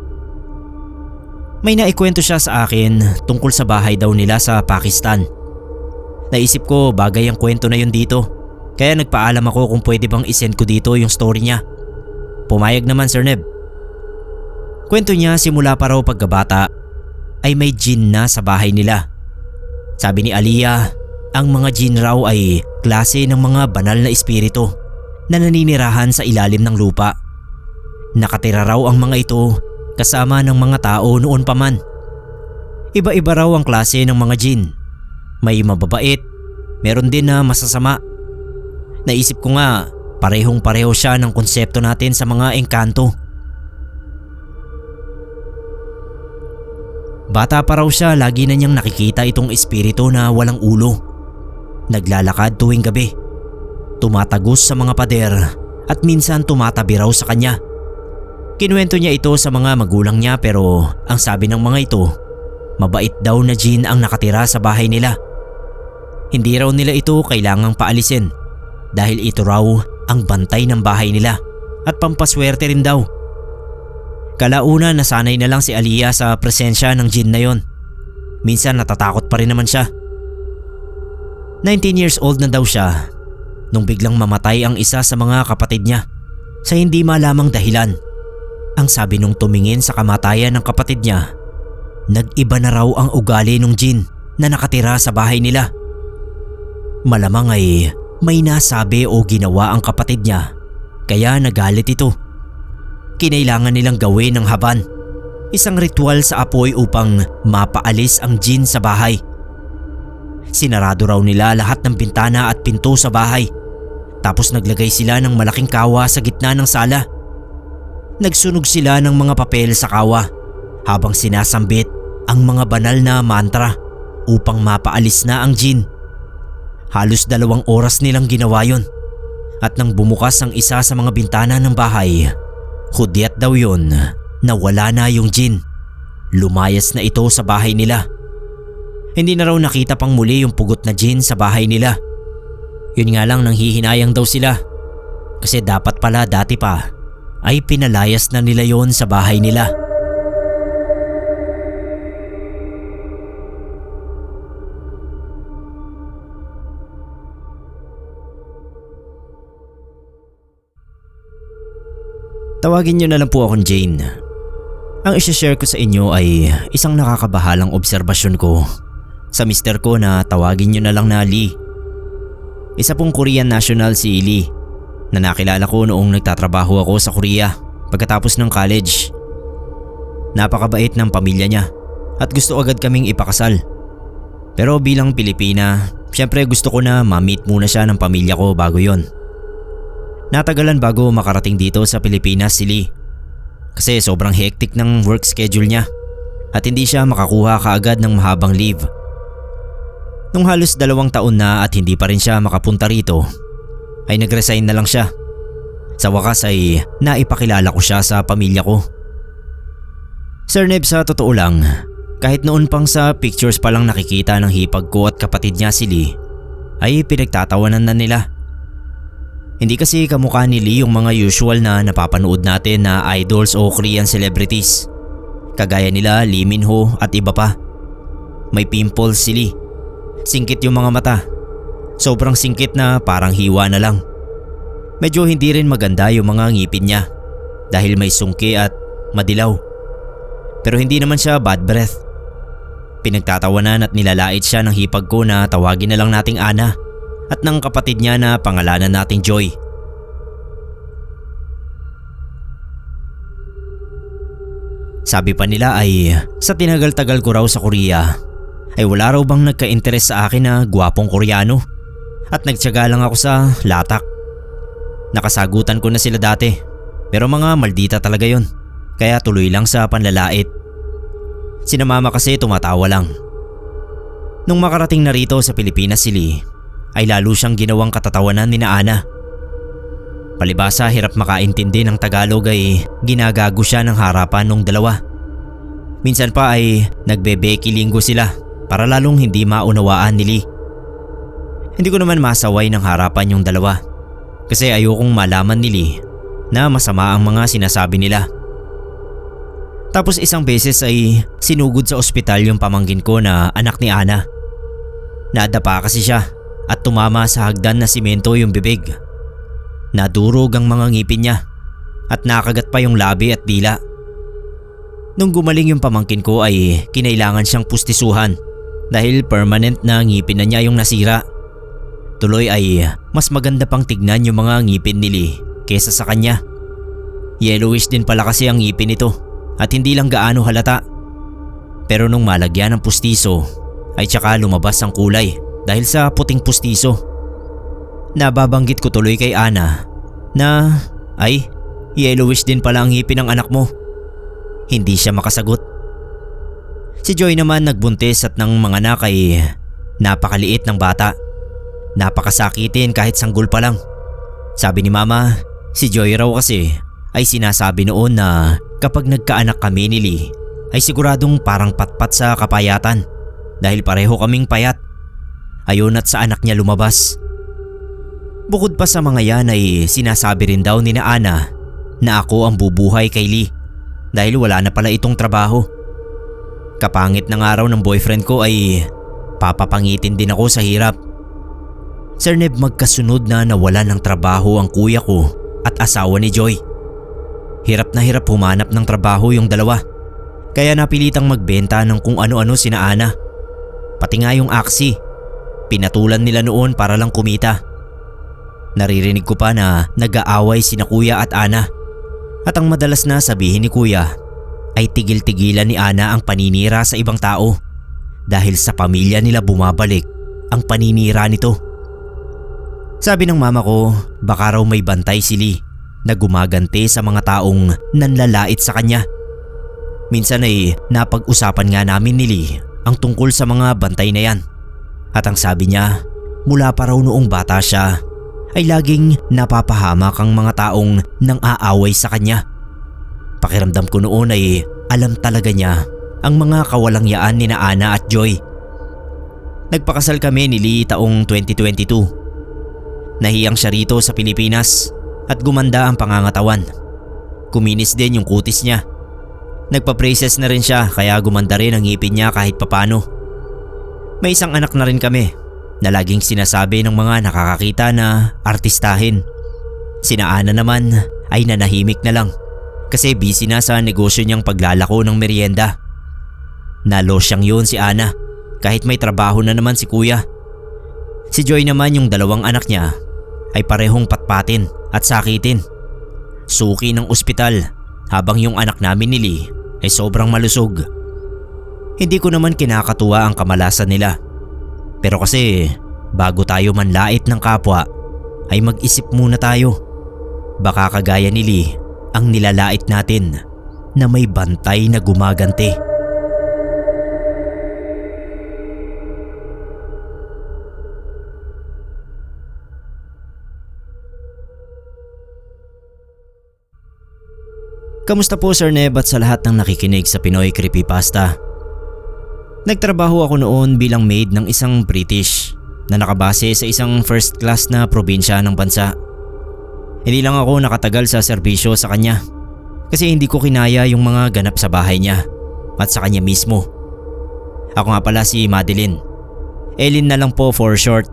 May naikwento siya sa akin tungkol sa bahay daw nila sa Pakistan. Naisip ko bagay ang kwento na yun dito. Kaya nagpaalam ako kung pwede bang isend ko dito yung story niya. Pumayag naman Sir Neb. Kwento niya simula pa raw pagkabata ay may jinn na sa bahay nila. Sabi ni Aliyah, ang mga jinn raw ay klase ng mga banal na espiritu na naninirahan sa ilalim ng lupa. Nakatira raw ang mga ito kasama ng mga tao noon pa man. Iba-iba raw ang klase ng mga jinn. May mababait, meron din na masasama. Naisip ko nga parehong-pareho siya ng konsepto natin sa mga engkanto. Bata pa raw siya, lagi na niyang nakikita itong espiritu na walang ulo. Naglalakad tuwing gabi. Tumatagos sa mga pader at minsan tumatabi raw sa kanya. Kinuwento niya ito sa mga magulang niya pero ang sabi ng mga ito, mabait daw na jinn ang nakatira sa bahay nila. Hindi raw nila ito kailangang paalisin dahil ito raw ang bantay ng bahay nila at pampaswerte rin daw. Kalauna nasanay na lang si Aliyah sa presensya ng jinn na yon. Minsan natatakot pa rin naman siya. 19 years old na daw siya nung biglang mamatay ang isa sa mga kapatid niya sa hindi malamang dahilan. Ang sabi nung tumingin sa kamatayan ng kapatid niya, nag-iba na raw ang ugali ng jinn na nakatira sa bahay nila. Malamang ay may nasabi o ginawa ang kapatid niya kaya nagalit ito. Kinailangan nilang gawin ng haban, isang ritual sa apoy upang mapaalis ang jinn sa bahay. Sinarado raw nila lahat ng bintana at pinto sa bahay. Tapos naglagay sila ng malaking kawa sa gitna ng sala. Nagsunog sila ng mga papel sa kawa habang sinasambit ang mga banal na mantra upang mapaalis na ang jinn. Halos 2 oras nilang ginawa yon. At nang bumukas ang isa sa mga bintana ng bahay, hudyat daw yon na wala na yung jinn. Lumayas na ito sa bahay nila. Hindi na raw nakita pang muli yung pugot na jinn sa bahay nila. Yun nga lang nanghihinayang daw sila. Kasi dapat pala dati pa ay pinalayas na nila yon sa bahay nila. Tawagin niyo na lang po akong Jane. Ang isi-share ko sa inyo ay isang nakakabahalang obserbasyon ko sa mister ko na tawagin niyo na lang na Lee. Isa pong Korean national si Lee na nakilala ko noong nagtatrabaho ako sa Korea pagkatapos ng college. Napakabait ng pamilya niya at gusto agad kaming ipakasal. Pero bilang Pilipina, syempre gusto ko na ma-meet muna siya ng pamilya ko bago yon. Natagalan bago makarating dito sa Pilipinas si Lee kasi sobrang hectic ng work schedule niya at hindi siya makakuha kaagad ng mahabang leave. Nung halos 2 taon na at hindi pa rin siya makapunta rito, ay nag-resign na lang siya. Sa wakas ay naipakilala ko siya sa pamilya ko. Sir Neb, sa totoo lang, kahit noon pang sa pictures pa lang nakikita ng hipag ko at kapatid niya si Lee, ay pinagtatawanan na nila. Hindi kasi kamukha ni Lee yung mga usual na napapanood natin na idols o Korean celebrities. Kagaya nila Lee Min Ho at iba pa. May pimples si Lee. Singkit yung mga mata. Sobrang singkit na parang hiwa na lang. Medyo hindi rin maganda yung mga ngipin niya dahil may sungki at madilaw. Pero hindi naman siya bad breath. Pinagtatawanan at nilalait siya ng hipag ko na tawagin na lang nating Ana at ng kapatid niya na pangalanan nating Joy. Sabi pa nila ay sa tinagal-tagal ko raw sa Korea ay wala raw bang nagka-interes sa akin na gwapong Koreano at nagtiyaga lang ako sa latak. Nakasagutan ko na sila dati pero mga maldita talaga yon kaya tuloy lang sa panlalait. Sina mama kasi tumatawa lang. Nung makarating na rito sa Pilipinas si Lee ay lalo siyang ginawang katatawanan ni Ana. Palibasa hirap makaintindi ng Tagalog ay ginagago siya ng harapan ng dalawa. Minsan pa ay nagbebeki linggo sila para lalong hindi maunawaan ni Lee. Hindi ko naman masaway ng harapan yung dalawa kasi ayokong malaman ni Lee na masama ang mga sinasabi nila. Tapos isang beses ay sinugod sa ospital yung pamangkin ko na anak ni Ana. Nadapa kasi siya at tumama sa hagdan na simento yung bibig. Nadurog ang mga ngipin niya at nakagat pa yung labi at dila. Nung gumaling yung pamangkin ko ay kinailangan siyang pustisuhan dahil permanent na ngipin na niya yung nasira. Tuloy ay mas maganda pang tignan yung mga ngipin ni Lee kesa sa kanya. Yellowish din pala kasi ang ngipin nito at hindi lang gaano halata. Pero nung malagyan ng pustiso ay tsaka lumabas ang kulay dahil sa puting pustiso. Nababanggit ko tuloy kay Ana na ay yellowish din pala ang ngipin ng anak mo. Hindi siya makasagot. Si Joy naman nagbuntis at nang manganak ay napakaliit ng bata. Napakasakitin kahit sanggol pa lang. Sabi ni mama, si Joy raw kasi ay sinasabi noon na kapag nagkaanak kami ni Lee ay siguradong parang patpat sa kapayatan dahil pareho kaming payat. Ayon at sa anak niya lumabas. Bukod pa sa mga yan ay sinasabi rin daw ni Ana na ako ang bubuhay kay Lee dahil wala na pala itong trabaho. Kapangit ng araw ng boyfriend ko ay papapangitin din ako sa hirap. Sir Neb, magkasunod na nawalan ng trabaho ang kuya ko at asawa ni Joy. Hirap na hirap humanap ng trabaho yung dalawa kaya napilitang magbenta ng kung ano-ano sina Ana. Pati nga yung aksi, pinatulan nila noon para lang kumita. Naririnig ko pa na nag-aaway sina kuya at Ana. At ang madalas na sabihin ni kuya ay tigil-tigilan ni Ana ang paninira sa ibang tao dahil sa pamilya nila bumabalik ang paninira nito. Sabi ng mama ko baka raw may bantay si Lee na gumaganti sa mga taong nanlalait sa kanya. Minsan ay napag-usapan nga namin ni Lee ang tungkol sa mga bantay na yan. At ang sabi niya, mula pa raw noong bata siya ay laging napapahamak ang mga taong nang aaway sa kanya. Pakiramdam ko noon ay alam talaga niya ang mga kawalangyaan ni Ana at Joy. Nagpakasal kami ni Lee taong 2022. Nahiyang siya rito sa Pilipinas at gumanda ang pangangatawan. Kuminis din yung kutis niya. Nagpa-braces na rin siya kaya gumanda rin ang ngipin niya kahit papano. May isang anak na rin kami na laging sinasabi ng mga nakakakita na artistahin. Sina Ana naman ay nanahimik na lang kasi busy na sa negosyo niyang paglalako ng merienda. Nalosyang yun si Ana kahit may trabaho na naman si kuya. Si Joy naman yung dalawang anak niya ay parehong patpatin at sakitin. Suki ng ospital habang yung anak namin ni Lee ay sobrang malusog. Hindi ko naman kinakatuwa ang kamalasan nila. Pero kasi bago tayo manlait ng kapwa ay mag-isip muna tayo. Baka kagaya ni Lee ang nilalait natin na may bantay na gumaganti. Kamusta po Sir Neb at sa lahat ng nakikinig sa Pinoy Creepypasta? Nagtrabaho ako noon bilang maid ng isang British na nakabase sa isang first class na probinsya ng bansa. Hindi lang ako nakatagal sa serbisyo sa kanya kasi hindi ko kinaya yung mga ganap sa bahay niya at sa kanya mismo. Ako nga pala si Madeline. Ellen na lang po for short.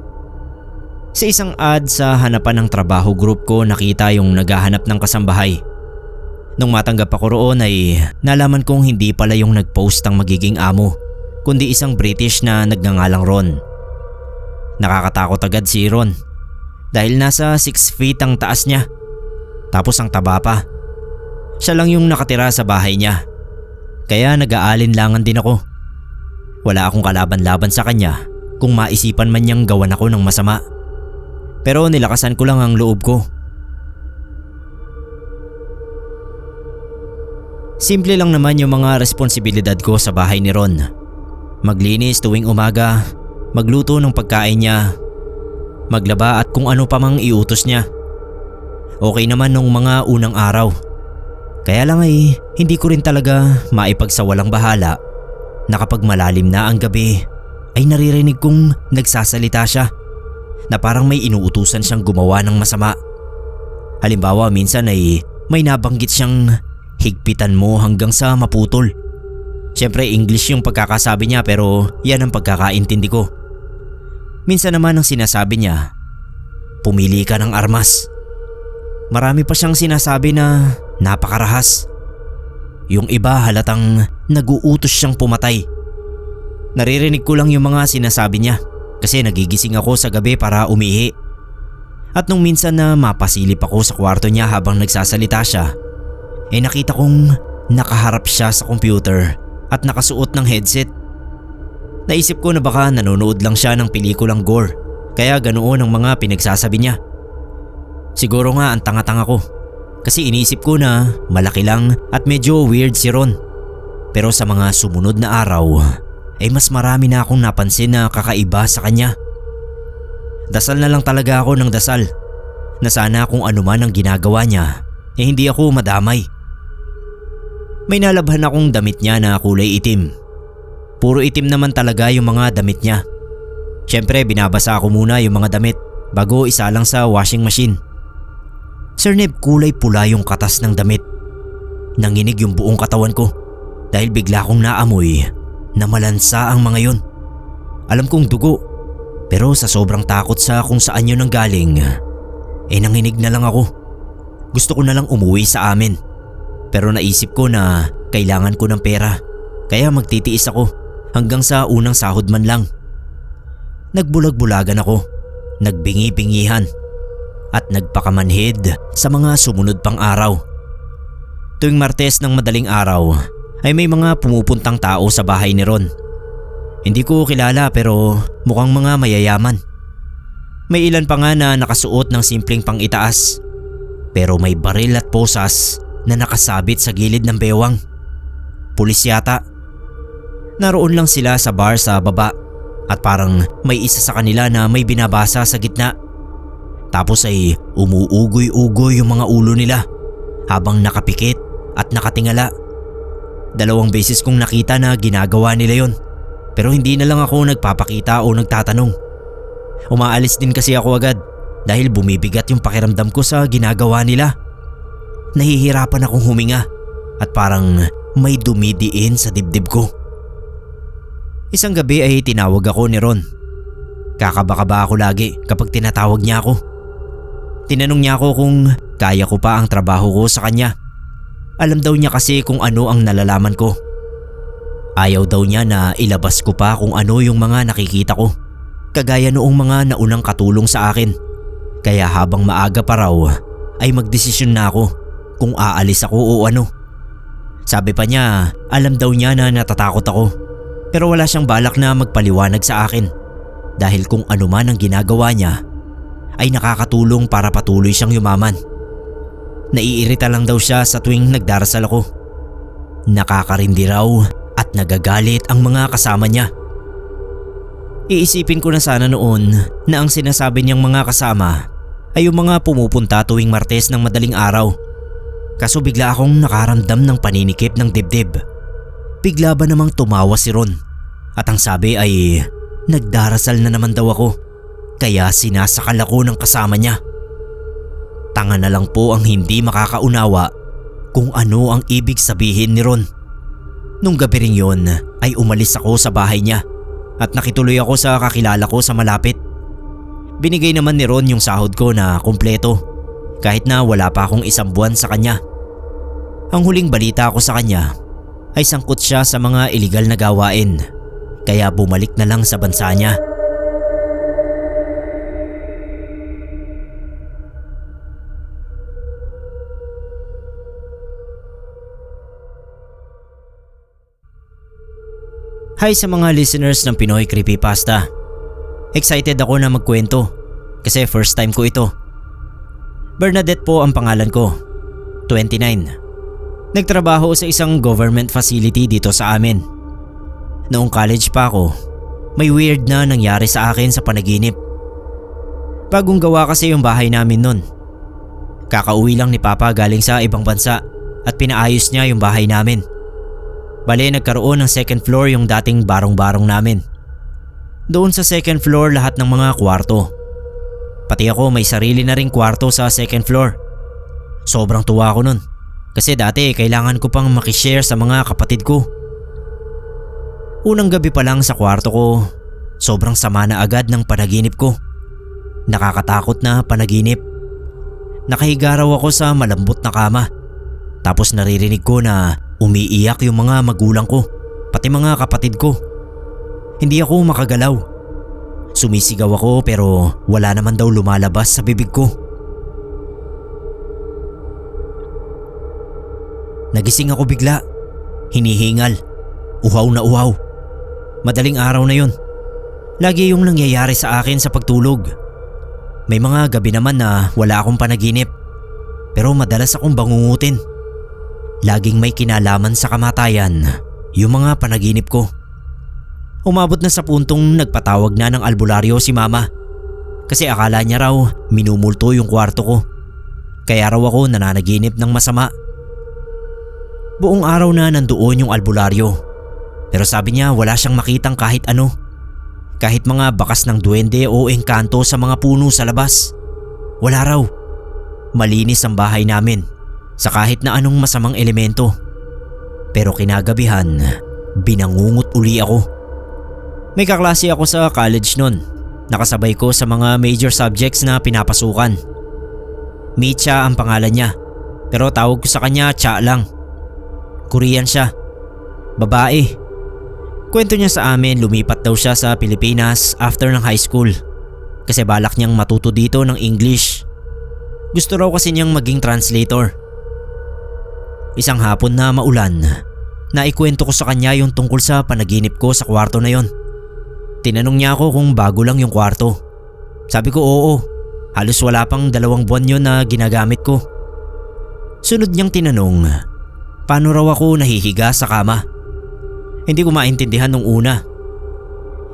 Sa isang ad sa hanapan ng trabaho group ko nakita yung naghahanap ng kasambahay. Nung matanggap ako roon ay nalaman kong hindi pala yung nag-post ang magiging amo kundi isang British na nagngangalang Ron. Nakakatakot agad si Ron dahil nasa 6 feet ang taas niya tapos ang taba pa. Siya lang yung nakatira sa bahay niya kaya nag-aalinlangan din ako. Wala akong kalaban-laban sa kanya kung maisipan man niyang gawan ako ng masama. Pero nilakasan ko lang ang loob ko. Simple lang naman yung mga responsibilidad ko sa bahay ni Ron. Maglinis tuwing umaga, magluto ng pagkain niya, maglaba at kung ano pa mang iutos niya. Okay naman nung mga unang araw. Kaya lang ay hindi ko rin talaga maipagsawalang bahala na kapag malalim na ang gabi ay naririnig kong nagsasalita siya na parang may inuutusan siyang gumawa ng masama. Halimbawa minsan ay may nabanggit siyang higpitan mo hanggang sa maputol. Siyempre English yung pagkakasabi niya pero yan ang pagkakaintindi ko. Minsan naman ang sinasabi niya, pumili ka ng armas. Marami pa siyang sinasabi na napakarahas. Yung iba halatang naguutos siyang pumatay. Naririnig ko lang yung mga sinasabi niya kasi nagigising ako sa gabi para umihi. At nung minsan na mapasilip ako sa kwarto niya habang nagsasalita siya, nakita kong nakaharap siya sa computer at nakasuot ng headset. Naisip ko na baka nanonood lang siya ng pelikulang gore kaya ganoon ang mga pinagsasabi niya. Siguro nga ang tanga-tanga ko kasi iniisip ko na malaki lang at medyo weird si Ron. Pero sa mga sumunod na araw ay mas marami na akong napansin na kakaiba sa kanya. Dasal na lang talaga ako ng dasal na sana kung ano man ang ginagawa niya hindi ako madamay. May nalabhan akong damit niya na kulay itim. Puro itim naman talaga yung mga damit niya. Siyempre binabasa ako muna yung mga damit bago isa lang sa washing machine. Sir Neb, kulay pula yung katas ng damit. Nanginig yung buong katawan ko dahil bigla kong naamoy na malansa ang mga yun. Alam kong dugo pero sa sobrang takot sa kung saan yun ang galing nanginig na lang ako. Gusto ko na lang umuwi sa amin. Pero naisip ko na kailangan ko ng pera kaya magtitiis ako hanggang sa unang sahod man lang. Nagbulag-bulagan ako, nagbingi-bingihan at nagpakamanhid sa mga sumunod pang araw. Tuwing Martes ng madaling araw ay may mga pumupuntang tao sa bahay ni Ron. Hindi ko kilala pero mukhang mga mayayaman. May ilan pa nga na nakasuot ng simpleng pang-itaas pero may baril at posas na nakasabit sa gilid ng bewang. Pulis yata. Naroon lang sila sa bar sa baba at parang may isa sa kanila na may binabasa sa gitna. Tapos ay umuugoy-ugoy yung mga ulo nila habang nakapikit at nakatingala. 2 beses kong nakita na ginagawa nila yon pero hindi na lang ako nagpapakita o nagtatanong. Umaalis din kasi ako agad dahil bumibigat yung pakiramdam ko sa ginagawa nila. Nahihirapan akong huminga at parang may dumidiin sa dibdib ko. Isang gabi ay tinawag ako ni Ron. Kakaba-kaba ako lagi kapag tinatawag niya ako. Tinanong niya ako kung kaya ko pa ang trabaho ko sa kanya. Alam daw niya kasi kung ano ang nalalaman ko. Ayaw daw niya na ilabas ko pa kung ano yung mga nakikita ko, kagaya noong mga naunang katulong sa akin. Kaya habang maaga pa raw ay magdesisyon na ako kung aalis ako o ano. Sabi pa niya alam daw niya na natatakot ako, pero wala siyang balak na magpaliwanag sa akin dahil kung ano man ang ginagawa niya ay nakakatulong para patuloy siyang yumaman. Naiirita lang daw siya sa tuwing nagdarasal ako. Nakakarindi raw at nagagalit ang mga kasama niya. Iisipin ko na sana noon na ang sinasabi niyang mga kasama ay yung mga pumupunta tuwing Martes ng madaling araw. Kaso bigla akong nakaramdam ng paninikip ng dibdib. Bigla ba namang tumawa si Ron at ang sabi ay nagdarasal na naman daw ako, kaya sinasakal ako ng kasama niya. Tanga na lang po ang hindi makakaunawa kung ano ang ibig sabihin ni Ron. Nung gabi ring yun ay umalis ako sa bahay niya at nakituloy ako sa kakilala ko sa malapit. Binigay naman ni Ron yung sahod ko na kumpleto kahit na wala pa akong isang buwan sa kanya. Ang huling balita ko sa kanya ay sangkot siya sa mga iligal na gawain, kaya bumalik na lang sa bansa niya. Hi sa mga listeners ng Pinoy Creepypasta. Excited ako na magkwento kasi first time ko ito. Bernadette po ang pangalan ko, 29. Nagtrabaho sa isang government facility dito sa amin. Noong college pa ako, may weird na nangyari sa akin sa panaginip. Bagong gawa kasi yung bahay namin nun. Kakauwi lang ni Papa galing sa ibang bansa at pinaayos niya yung bahay namin. Bale, nagkaroon ng second floor yung dating barong-barong namin. Doon sa second floor lahat ng mga kwarto. Pati ako may sarili na ring kwarto sa second floor. Sobrang tuwa ako nun kasi dati kailangan ko pang makishare sa mga kapatid ko. Unang gabi pa lang sa kwarto ko, sobrang sama na agad ng panaginip ko. Nakakatakot na panaginip. Nakahiga raw ako sa malambot na kama. Tapos naririnig ko na umiiyak yung mga magulang ko, pati mga kapatid ko. Hindi ako makagalaw. Sumisigaw ako pero wala naman daw lumalabas sa bibig ko. Nagising ako bigla. Hinihingal. Uhaw na uhaw. Madaling araw na yun. Lagi yung nangyayari sa akin sa pagtulog. May mga gabi naman na wala akong panaginip, pero madalas akong bangungutin. Laging may kinalaman sa kamatayan yung mga panaginip ko. Umabot na sa puntong nagpatawag na ng albularyo si Mama kasi akala niya raw minumulto yung kwarto ko. Kaya raw ako nananaginip ng masama. Buong araw na nandoon yung albularyo, pero sabi niya wala siyang makitang kahit ano. Kahit mga bakas ng duwende o engkanto sa mga puno sa labas. Wala raw. Malinis ang bahay namin sa kahit na anong masamang elemento. Pero kinagabihan, binangungot uli ako. May kaklase ako sa college nun. Nakasabay ko sa mga major subjects na pinapasukan. Micha ang pangalan niya, pero tawag ko sa kanya Cha lang. Korean siya. Babae. Kwento niya sa amin lumipat daw siya sa Pilipinas after ng high school kasi balak niyang matuto dito ng English. Gusto raw kasi niyang maging translator. Isang hapon na maulan, naikwento ko sa kanya yung tungkol sa panaginip ko sa kwarto na yon. Tinanong niya ako kung bago lang yung kwarto. Sabi ko oo, halos wala pang 2 buwan yun na ginagamit ko. Sunod niyang tinanong, paano raw ako nahihiga sa kama? Hindi ko maintindihan nung una.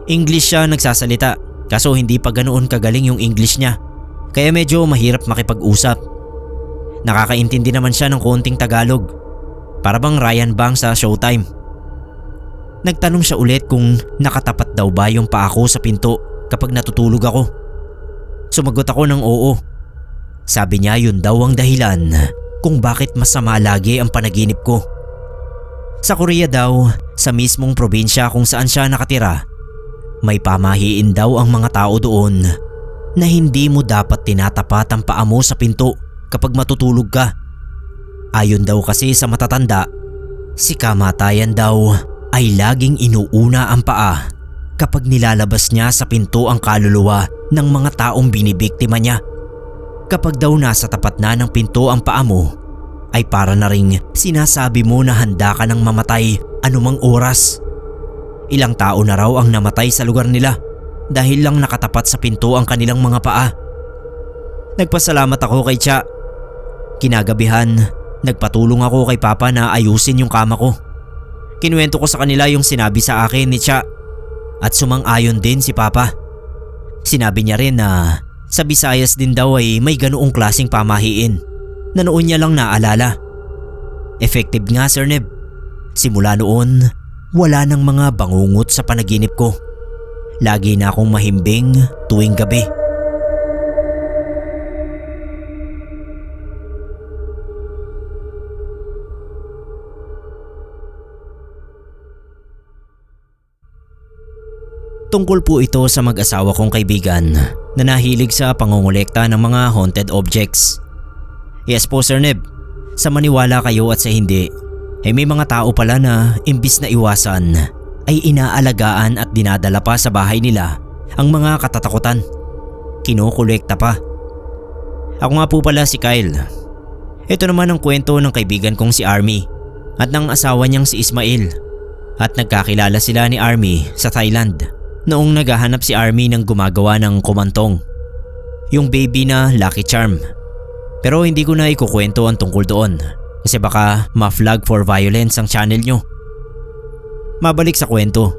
English siya nagsasalita, kaso hindi pa ganoon kagaling yung English niya, kaya medyo mahirap makipag-usap. Nakakaintindi naman siya ng konting Tagalog, para bang Ryan Bang sa Showtime. Nagtanong siya ulit kung nakatapat daw ba yung paa ko sa pinto kapag natutulog ako. Sumagot ako ng oo. Sabi niya yun daw ang dahilan kung bakit masama lagi ang panaginip ko. Sa Korea daw, sa mismong probinsya kung saan siya nakatira, may pamahiin daw ang mga tao doon na hindi mo dapat tinatapat ang paa mo sa pinto kapag matutulog ka. Ayon daw kasi sa matatanda, si kamatayan daw ay laging inuuna ang paa kapag nilalabas niya sa pinto ang kaluluwa ng mga taong binibiktima niya. Kapag daw nasa tapat na ng pinto ang paa mo, ay para na ring sinasabi mo na handa ka ng mamatay anumang oras. Ilang tao na raw ang namatay sa lugar nila dahil lang nakatapat sa pinto ang kanilang mga paa. Nagpasalamat ako kay Cha. Kinagabihan, nagpatulong ako kay Papa na ayusin yung kama ko. Kinuwento ko sa kanila yung sinabi sa akin ni Cha at sumang-ayon din si Papa. Sinabi niya rin na sa Visayas din daw ay may ganoong klaseng pamahiin na noon niya lang naalala. Effective nga, Sir Neb. Simula noon, wala nang mga bangungot sa panaginip ko. Lagi na akong mahimbing tuwing gabi. Tungkol po ito sa mag-asawa kong kaibigan na nahilig sa pangongolekta ng mga haunted objects. Yes po, Sir Neb. Sa maniwala kayo at sa hindi, ay may mga tao pala na imbis na iwasan ay inaalagaan at dinadala pa sa bahay nila ang mga katatakutan. Kinokolekta pa. Ako nga po pala si Kyle. Ito naman ang kwento ng kaibigan kong si Army at ng asawa niyang si Ismail. At nagkakilala sila ni Army sa Thailand noong naghahanap si Army ng gumagawa ng kumantong, yung baby na Lucky Charm. Pero hindi ko na ikukwento ang tungkol doon kasi baka ma-flag for violence ang channel nyo. Mabalik sa kwento.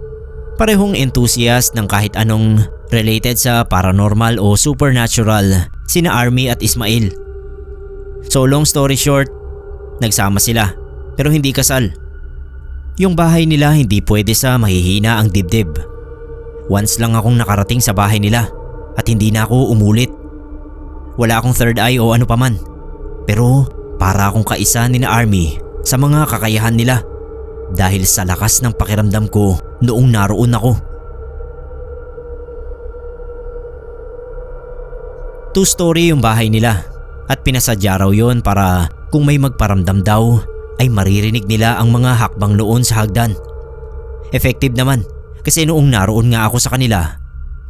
Parehong enthusiast ng kahit anong related sa paranormal o supernatural sina Army at Ismail. So long story short, nagsama sila pero hindi kasal. Yung bahay nila hindi pwede sa mahihina ang dibdib. Once lang akong nakarating sa bahay nila at hindi na ako umulit. Wala akong third eye o ano paman. Pero para akong kaisa ni na Army sa mga kakayahan nila dahil sa lakas ng pakiramdam ko noong naroon ako. 2-story yung bahay nila at pinasadya raw yun para kung may magparamdam daw ay maririnig nila ang mga hakbang noon sa hagdan. Effective naman. Kasi noong naroon nga ako sa kanila,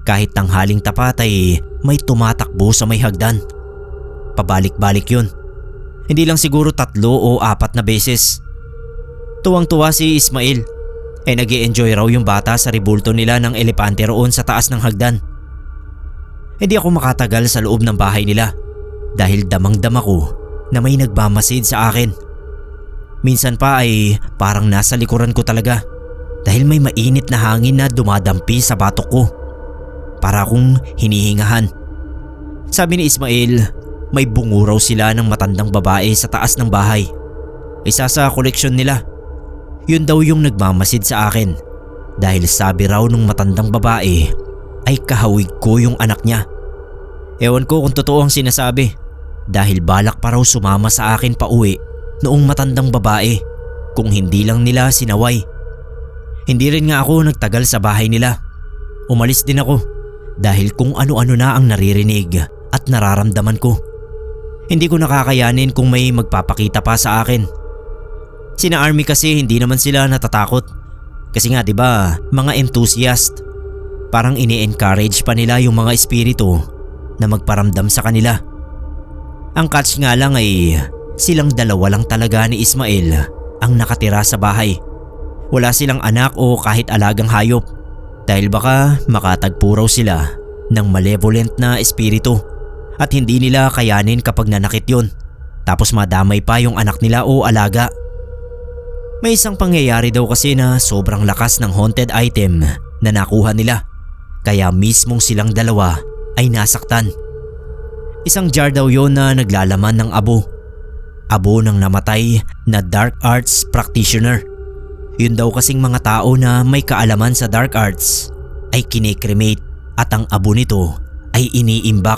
kahit tanghaling tapat ay may tumatakbo sa may hagdan. Pabalik-balik yun. Hindi lang siguro 3 o 4 na beses. Tuwang-tuwa si Ismail. Nag-i-enjoy raw yung bata sa rebulto nila ng elepante roon sa taas ng hagdan. Hindi ako makatagal sa loob ng bahay nila dahil damang-dama ko na may nagmamasid sa akin. Minsan pa ay parang nasa likuran ko talaga. Dahil may mainit na hangin na dumadampi sa batok ko. Para akong hinihingahan. Sabi ni Ismail, may bungo raw sila ng matandang babae sa taas ng bahay. Isa sa koleksyon nila. Yun daw yung nagmamasid sa akin. Dahil sabi raw nung matandang babae ay kahawig ko yung anak niya. Ewan ko kung totoo ang sinasabi. Dahil balak pa raw sumama sa akin pa uwi noong matandang babae kung hindi lang nila sinaway. Hindi rin nga ako nagtagal sa bahay nila. Umalis din ako dahil kung ano-ano na ang naririnig at nararamdaman ko. Hindi ko nakakayanin kung may magpapakita pa sa akin. Sina Army kasi hindi naman sila natatakot. Kasi nga 'di ba, mga enthusiast. Parang ini-encourage pa nila yung mga espiritu na magparamdam sa kanila. Ang catch nga lang ay silang dalawa lang talaga ni Ismail ang nakatira sa bahay. Wala silang anak o kahit alagang hayop dahil baka makatagpo raw sila ng malevolent na espiritu at hindi nila kayanin kapag nanakit yun. Tapos madamay pa yung anak nila o alaga. May isang pangyayari daw kasi na sobrang lakas ng haunted item na nakuha nila. Kaya mismong silang dalawa ay nasaktan. Isang jar daw yon na naglalaman ng abo. Abo ng namatay na dark arts practitioner. Yun daw kasing mga tao na may kaalaman sa dark arts ay kine-cremate at ang abo nito ay iniimbak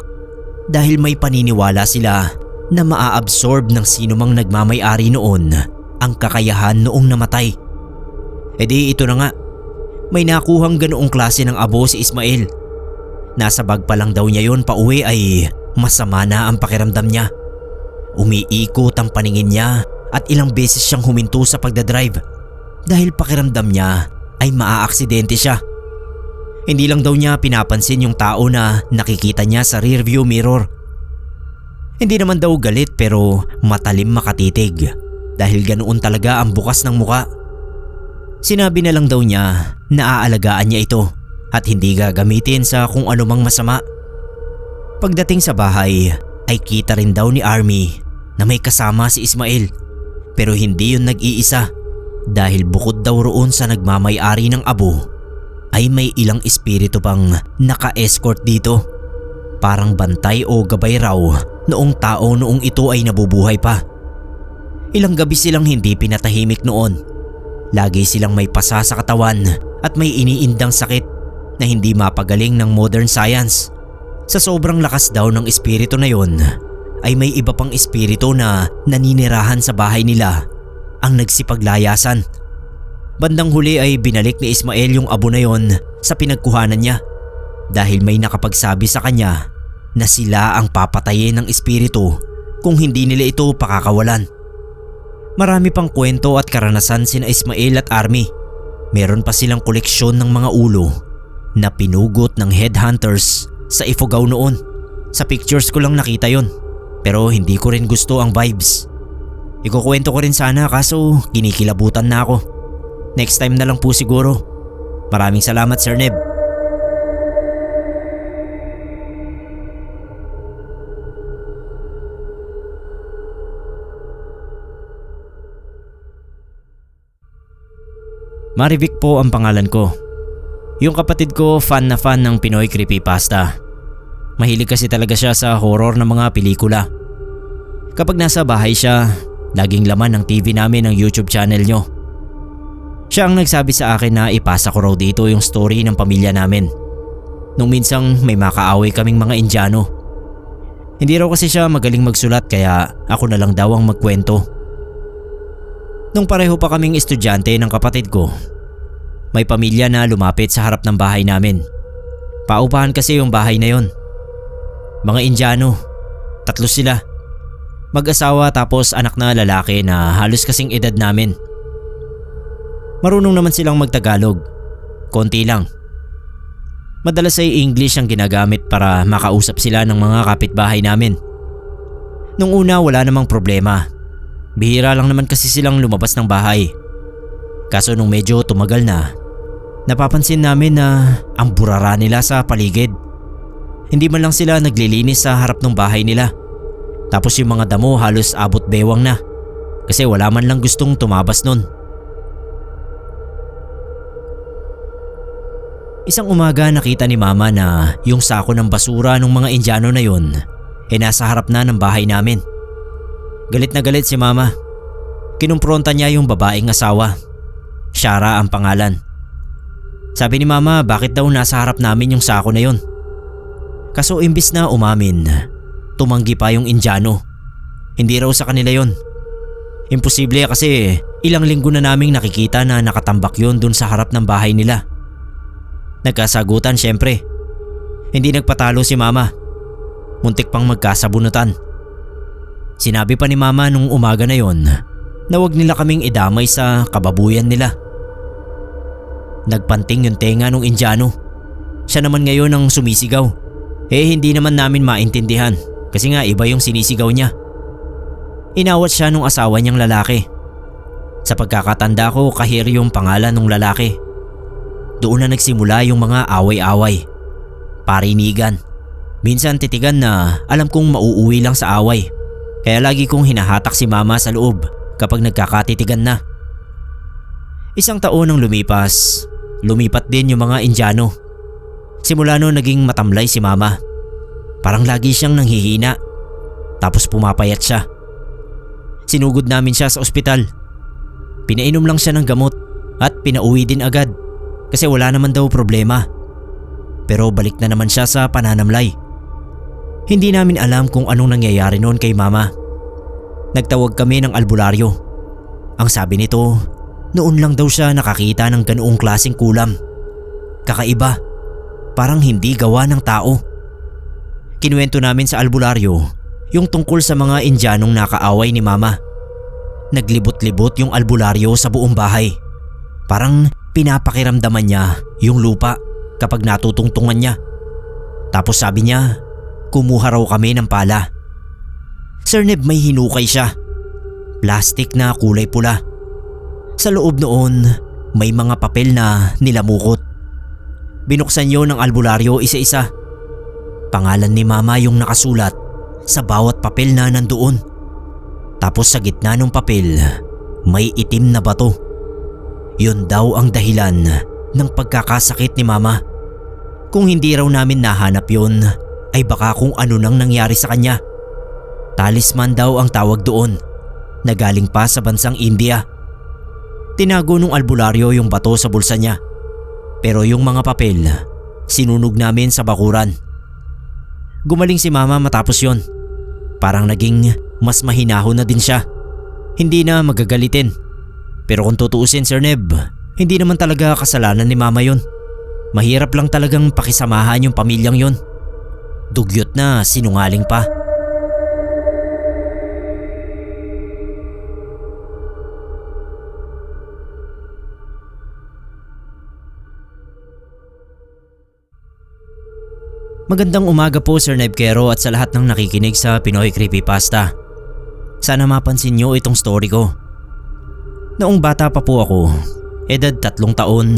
dahil may paniniwala sila na maa-absorb ng sino mang nagmamay-ari noon ang kakayahan noong namatay. E di ito na nga, may nakuhang ganoong klase ng abo si Ismael. Nasa bag pa lang daw niya yon pauwi ay masama na ang pakiramdam niya. Umiikot ang paningin niya at ilang beses siyang huminto sa pagdadrive dahil pakiramdam niya ay maaaksidente siya. Hindi lang daw niya pinapansin yung tao na nakikita niya sa rearview mirror. Hindi naman daw galit pero matalim makatitig dahil ganoon talaga ang bukas ng muka. Sinabi na lang daw niya na aalagaan niya ito at hindi gagamitin sa kung anumang masama. Pagdating sa bahay ay kita rin daw ni Army na may kasama si Ismael pero hindi yun nag-iisa dahil bukod daw roon sa nagmamay-ari ng abo ay may ilang espiritu pang naka-escort dito. Parang bantay o gabay raw noong tao noong ito ay nabubuhay pa. Ilang gabi silang hindi pinatahimik noon. Lagi silang may pasa sa katawan at may iniindang sakit na hindi mapagaling ng modern science. Sa sobrang lakas daw ng espiritu na yon ay may iba pang espiritu na naninirahan sa bahay nila ang nagsipaglayasan. Bandang huli ay binalik ni Ismael yung abo na yon sa pinagkuhanan niya dahil may nakapagsabi sa kanya na sila ang papatayin ng espiritu kung hindi nila ito pakakawalan. Marami pang kwento at karanasan sina Ismael at Army. Meron pa silang koleksyon ng mga ulo na pinugot ng headhunters sa Ifugao noon. Sa pictures ko lang nakita yon pero hindi ko rin gusto ang vibes. Ikukwento ko rin sana kaso kinikilabutan na ako. Next time na lang po siguro. Maraming salamat Sir Neb. Marivic po ang pangalan ko. Yung kapatid ko fan na fan ng Pinoy Creepypasta. Mahilig kasi talaga siya sa horror na mga pelikula. Kapag nasa bahay siya, laging laman ng TV namin ang YouTube channel nyo. Siya ang nagsabi sa akin na ipasa ko raw dito yung story ng pamilya namin. Nung minsang may makaaway kaming mga Indiano. Hindi raw kasi siya magaling magsulat kaya ako na lang daw ang magkwento. Nung pareho pa kaming estudyante ng kapatid ko, may pamilya na lumapit sa harap ng bahay namin. Paupahan kasi yung bahay na yon. Mga Indiano, 3 sila. Mag-asawa tapos anak na lalaki na halos kasing edad namin. Marunong naman silang magtagalog, konti lang. Madalas ay English ang ginagamit para makausap sila ng mga kapitbahay namin. Nung una wala namang problema. Bihira lang naman kasi silang lumabas ng bahay. Kaso nung medyo tumagal na, napapansin namin na ang burara nila sa paligid. Hindi man lang sila naglilinis sa harap ng bahay nila. Tapos yung mga damo halos abot bewang na kasi wala man lang gustong tumabas nun. Isang umaga nakita ni Mama na yung sako ng basura ng mga Indiano na yun nasa harap na ng bahay namin. Galit na galit si Mama. Kinumpronta niya yung babaeng asawa. Shara ang pangalan. Sabi ni Mama bakit daw nasa harap namin yung sako na yun. Kaso imbis na umamin, tumanggi pa yung Indiano. Hindi raw sa kanila yun. Imposible kasi ilang linggo na naming nakikita na nakatambak yun dun sa harap ng bahay nila. Nagkasagutan syempre. Hindi nagpatalo si Mama. Muntik pang magkasabunutan. Sinabi pa ni Mama nung umaga na yon na wag nila kaming idamay sa kababuyan nila. Nagpanting yung tenga nung Indiano. Siya naman ngayon ang sumisigaw. Hindi naman namin maintindihan kasi nga iba yung sinisigaw niya. Inawat siya nung asawa niyang lalaki. Sa pagkakatanda ko Kahir yung pangalan ng lalaki. Doon na nagsimula yung mga away-away. Parinigan. Minsan titigan na alam kong mauuwi lang sa away. Kaya lagi kong hinahatak si Mama sa loob kapag nagkakatitigan na. Isang taon nang lumipas, lumipat din yung mga Indiano. Simula noon naging matamlay si Mama. Parang lagi siyang nanghihina. Tapos pumapayat siya. Sinugod namin siya sa ospital. Pinainom lang siya ng gamot at pinauwi din agad. Kasi wala naman daw problema. Pero balik na naman siya sa pananamlay. Hindi namin alam kung anong nangyayari noon kay mama. Nagtawag kami ng albularyo. Ang sabi nito, noon lang daw siya nakakita ng ganoong klaseng kulam. Kakaiba, parang hindi gawa ng tao. Kinuwento namin sa albularyo yung tungkol sa mga Indianong nakaaway ni mama. Naglibot-libot yung albularyo sa buong bahay. Parang pinapakiramdaman niya yung lupa kapag natutungtungan niya. Tapos sabi niya, kumuha raw kami ng pala. Sir Neb, may hinukay siya. Plastic na kulay pula. Sa loob noon, may mga papel na nilamukot. Binuksan yun ng albularyo isa-isa. Pangalan ni mama yung nakasulat sa bawat papel na nandoon. Tapos sa gitna ng papel, may itim na bato. Yun daw ang dahilan ng pagkakasakit ni mama. Kung hindi raw namin nahanap yun, ay baka kung ano nang nangyari sa kanya. Talisman daw ang tawag doon, na galing pa sa bansang India. Tinago nung albularyo yung bato sa bulsa niya. Pero yung mga papel, sinunog namin sa bakuran. Gumaling si mama matapos yon. Parang naging mas mahinahon na din siya. Hindi na magagalitin. Pero kung tutuusin, Sir Neb, hindi naman talaga kasalanan ni mama yon. Mahirap lang talagang pakisamahan yung pamilyang yon. Dugyot na sinungaling pa. Magandang umaga po, Sir Nebkero, at sa lahat ng nakikinig sa Pinoy Creepypasta. Sana mapansin niyo itong story ko. Noong bata pa po ako, edad 3 taon,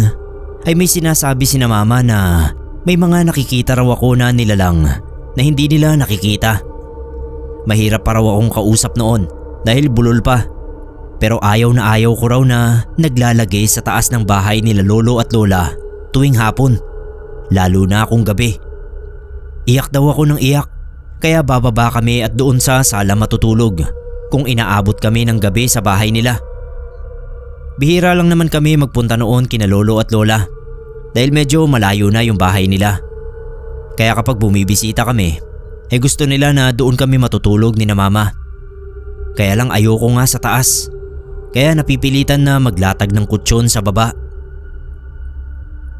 ay may sinasabi si na mama na may mga nakikita raw ako na nilalang na hindi nila nakikita. Mahirap pa raw akong kausap noon dahil bulol pa. Pero ayaw na ayaw ko raw na naglalagay sa taas ng bahay nila lolo at lola tuwing hapon, lalo na kung gabi. Iyak daw ako ng iyak, kaya bababa kami at doon sa sala matutulog kung inaabot kami ng gabi sa bahay nila. Bihira lang naman kami magpunta noon kina lolo at lola dahil medyo malayo na yung bahay nila. Kaya kapag bumibisita kami, ay gusto nila na doon kami matutulog ni na mama. Kaya lang ayoko nga sa taas, kaya napipilitan na maglatag ng kutsyon sa baba.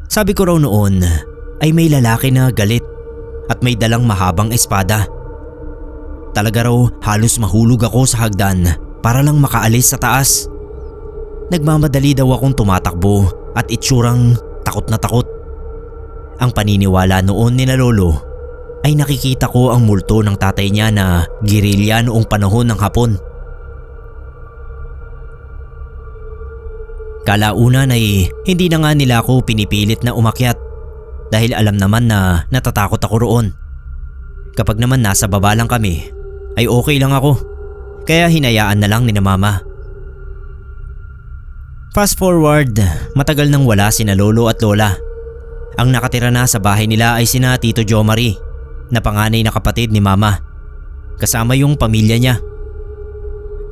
Sabi ko raw noon ay may lalaki na galit at may dalang mahabang espada. Talaga raw halos mahulog ako sa hagdan para lang makaalis sa taas. Nagmamadali daw akong tumatakbo at itsurang takot na takot. Ang paniniwala noon ni na lolo ay nakikita ko ang multo ng tatay niya na girilya noong panahon ng Hapon. Kalaunan ay hindi na nga nila ako pinipilit na umakyat dahil alam naman na natatakot ako roon. Kapag naman nasa baba lang kami, ay okay lang ako. Kaya hinayaan na lang ni na mama. Fast forward, matagal nang wala sina lolo at lola. Ang nakatira na sa bahay nila ay sina Tito Jomari, na panganay na kapatid ni mama. Kasama yung pamilya niya.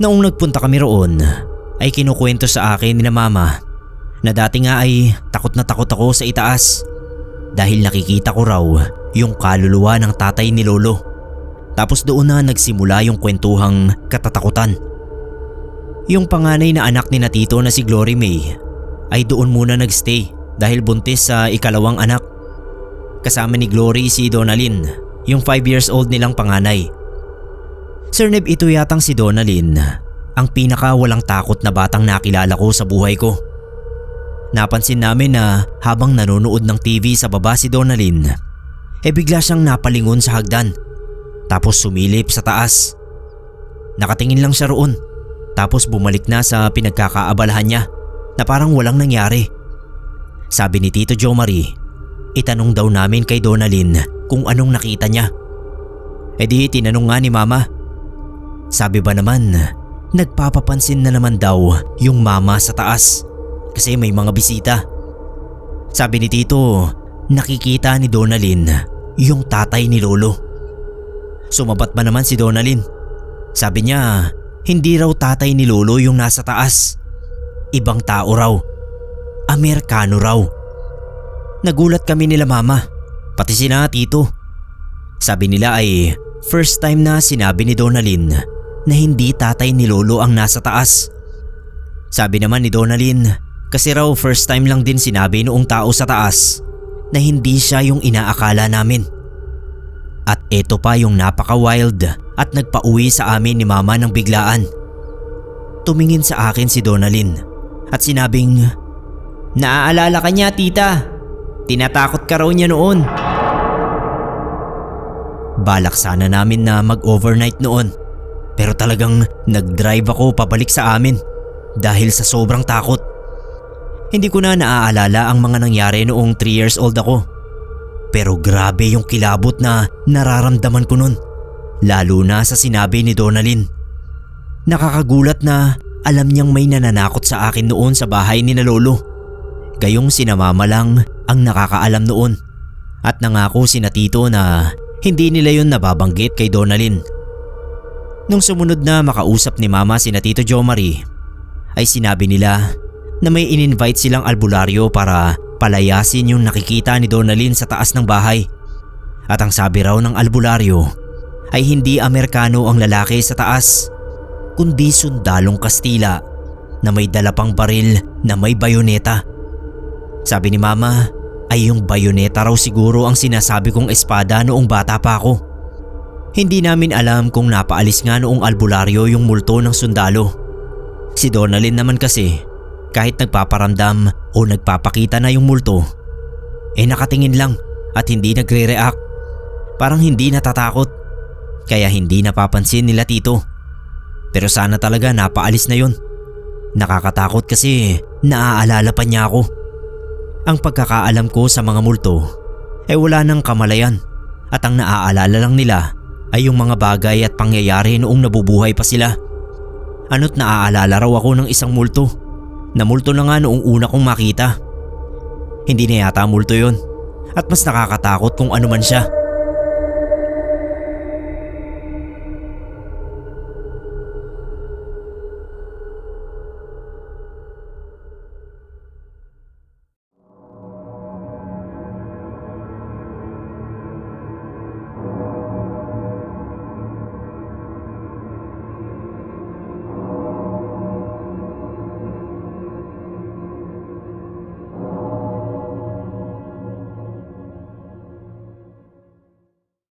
Noong nagpunta kami roon, ay kinukwento sa akin ni na mama na dati nga ay takot na takot ako sa itaas. Dahil nakikita ko raw yung kaluluwa ng tatay ni lolo. Tapos doon na nagsimula yung kwentuhang katatakutan. Yung panganay na anak ni na tito na si Glory May ay doon muna nagstay dahil buntis sa ikalawang anak. Kasama ni Glory si Donalyn, yung 5 years old nilang panganay. Sir Neb, ito yatang si Donalyn ang pinaka walang takot na batang nakilala ko sa buhay ko. Napansin namin na habang nanonood ng TV sa baba si Donalyn, bigla siyang napalingon sa hagdan tapos sumilip sa taas. Nakatingin lang siya roon tapos bumalik na sa pinagkakaabalahan niya na parang walang nangyari. Sabi ni Tito Jomari, itanong daw namin kay Donalyn kung anong nakita niya. Di tinanong nga ni mama. Sabi ba naman, nagpapapansin na naman daw yung mama sa taas kasi may mga bisita. Sabi ni Tito, nakikita ni Donalyn yung tatay ni lolo. Sumabat ba naman si Donalyn? Sabi niya, hindi raw tatay ni lolo yung nasa taas. Ibang tao raw. Amerikano raw. Nagulat kami nila mama, pati sina Tito. Sabi nila ay First time na sinabi ni Donalyn na hindi tatay ni Lolo ang nasa taas. Sabi naman ni Donalyn kasi raw first time lang din sinabi noong tao sa taas na hindi siya yung inaakala namin. At eto pa yung napaka-wild at nagpauwi sa amin ni Mama ng biglaan. Tumingin sa akin si Donalyn at sinabing, "Naaalala ka niya, tita. Tinatakot ka raw niya noon." Balak sana namin na mag-overnight noon pero talagang nag-drive ako pabalik sa amin dahil sa sobrang takot. Hindi ko na naaalala ang mga nangyari noong 3 years old ako. Pero grabe yung kilabot na nararamdaman ko nun, lalo na sa sinabi ni Donalyn. Nakakagulat na alam niyang may nananakot sa akin noon sa bahay ni na Lolo. Gayong sina Mama lang ang nakakaalam noon at nangako sina Tito na hindi nila yun nababanggit kay Donalyn. Nung sumunod na makausap ni Mama sina Tito Jomari ay sinabi nila na may in-invite silang albularyo para palayasin yung nakikita ni Donalyn sa taas ng bahay. At ang sabi raw ng albularyo ay hindi Amerikano ang lalaki sa taas, kundi sundalong Kastila na may dala pang baril na may bayoneta. Sabi ni Mama ay yung bayoneta raw siguro ang sinasabi kong espada noong bata pa ako. Hindi namin alam kung napaalis nga noong albularyo yung multo ng sundalo. Si Donalyn naman kasi kahit nagpaparamdam o nagpapakita na yung multo, nakatingin lang at hindi nagre-react. Parang hindi natatakot, kaya hindi napapansin nila Tito. Pero sana talaga napaalis na yun. Nakakatakot kasi naaalala pa niya ako. Ang pagkakaalam ko sa mga multo ay wala nang kamalayan at ang naaalala lang nila ay yung mga bagay at pangyayari noong nabubuhay pa sila. Ano't naaalala raw ako ng isang multo. Na multo na nga noong una kong makita. Hindi na yata multo yun at mas nakakatakot kung ano man siya.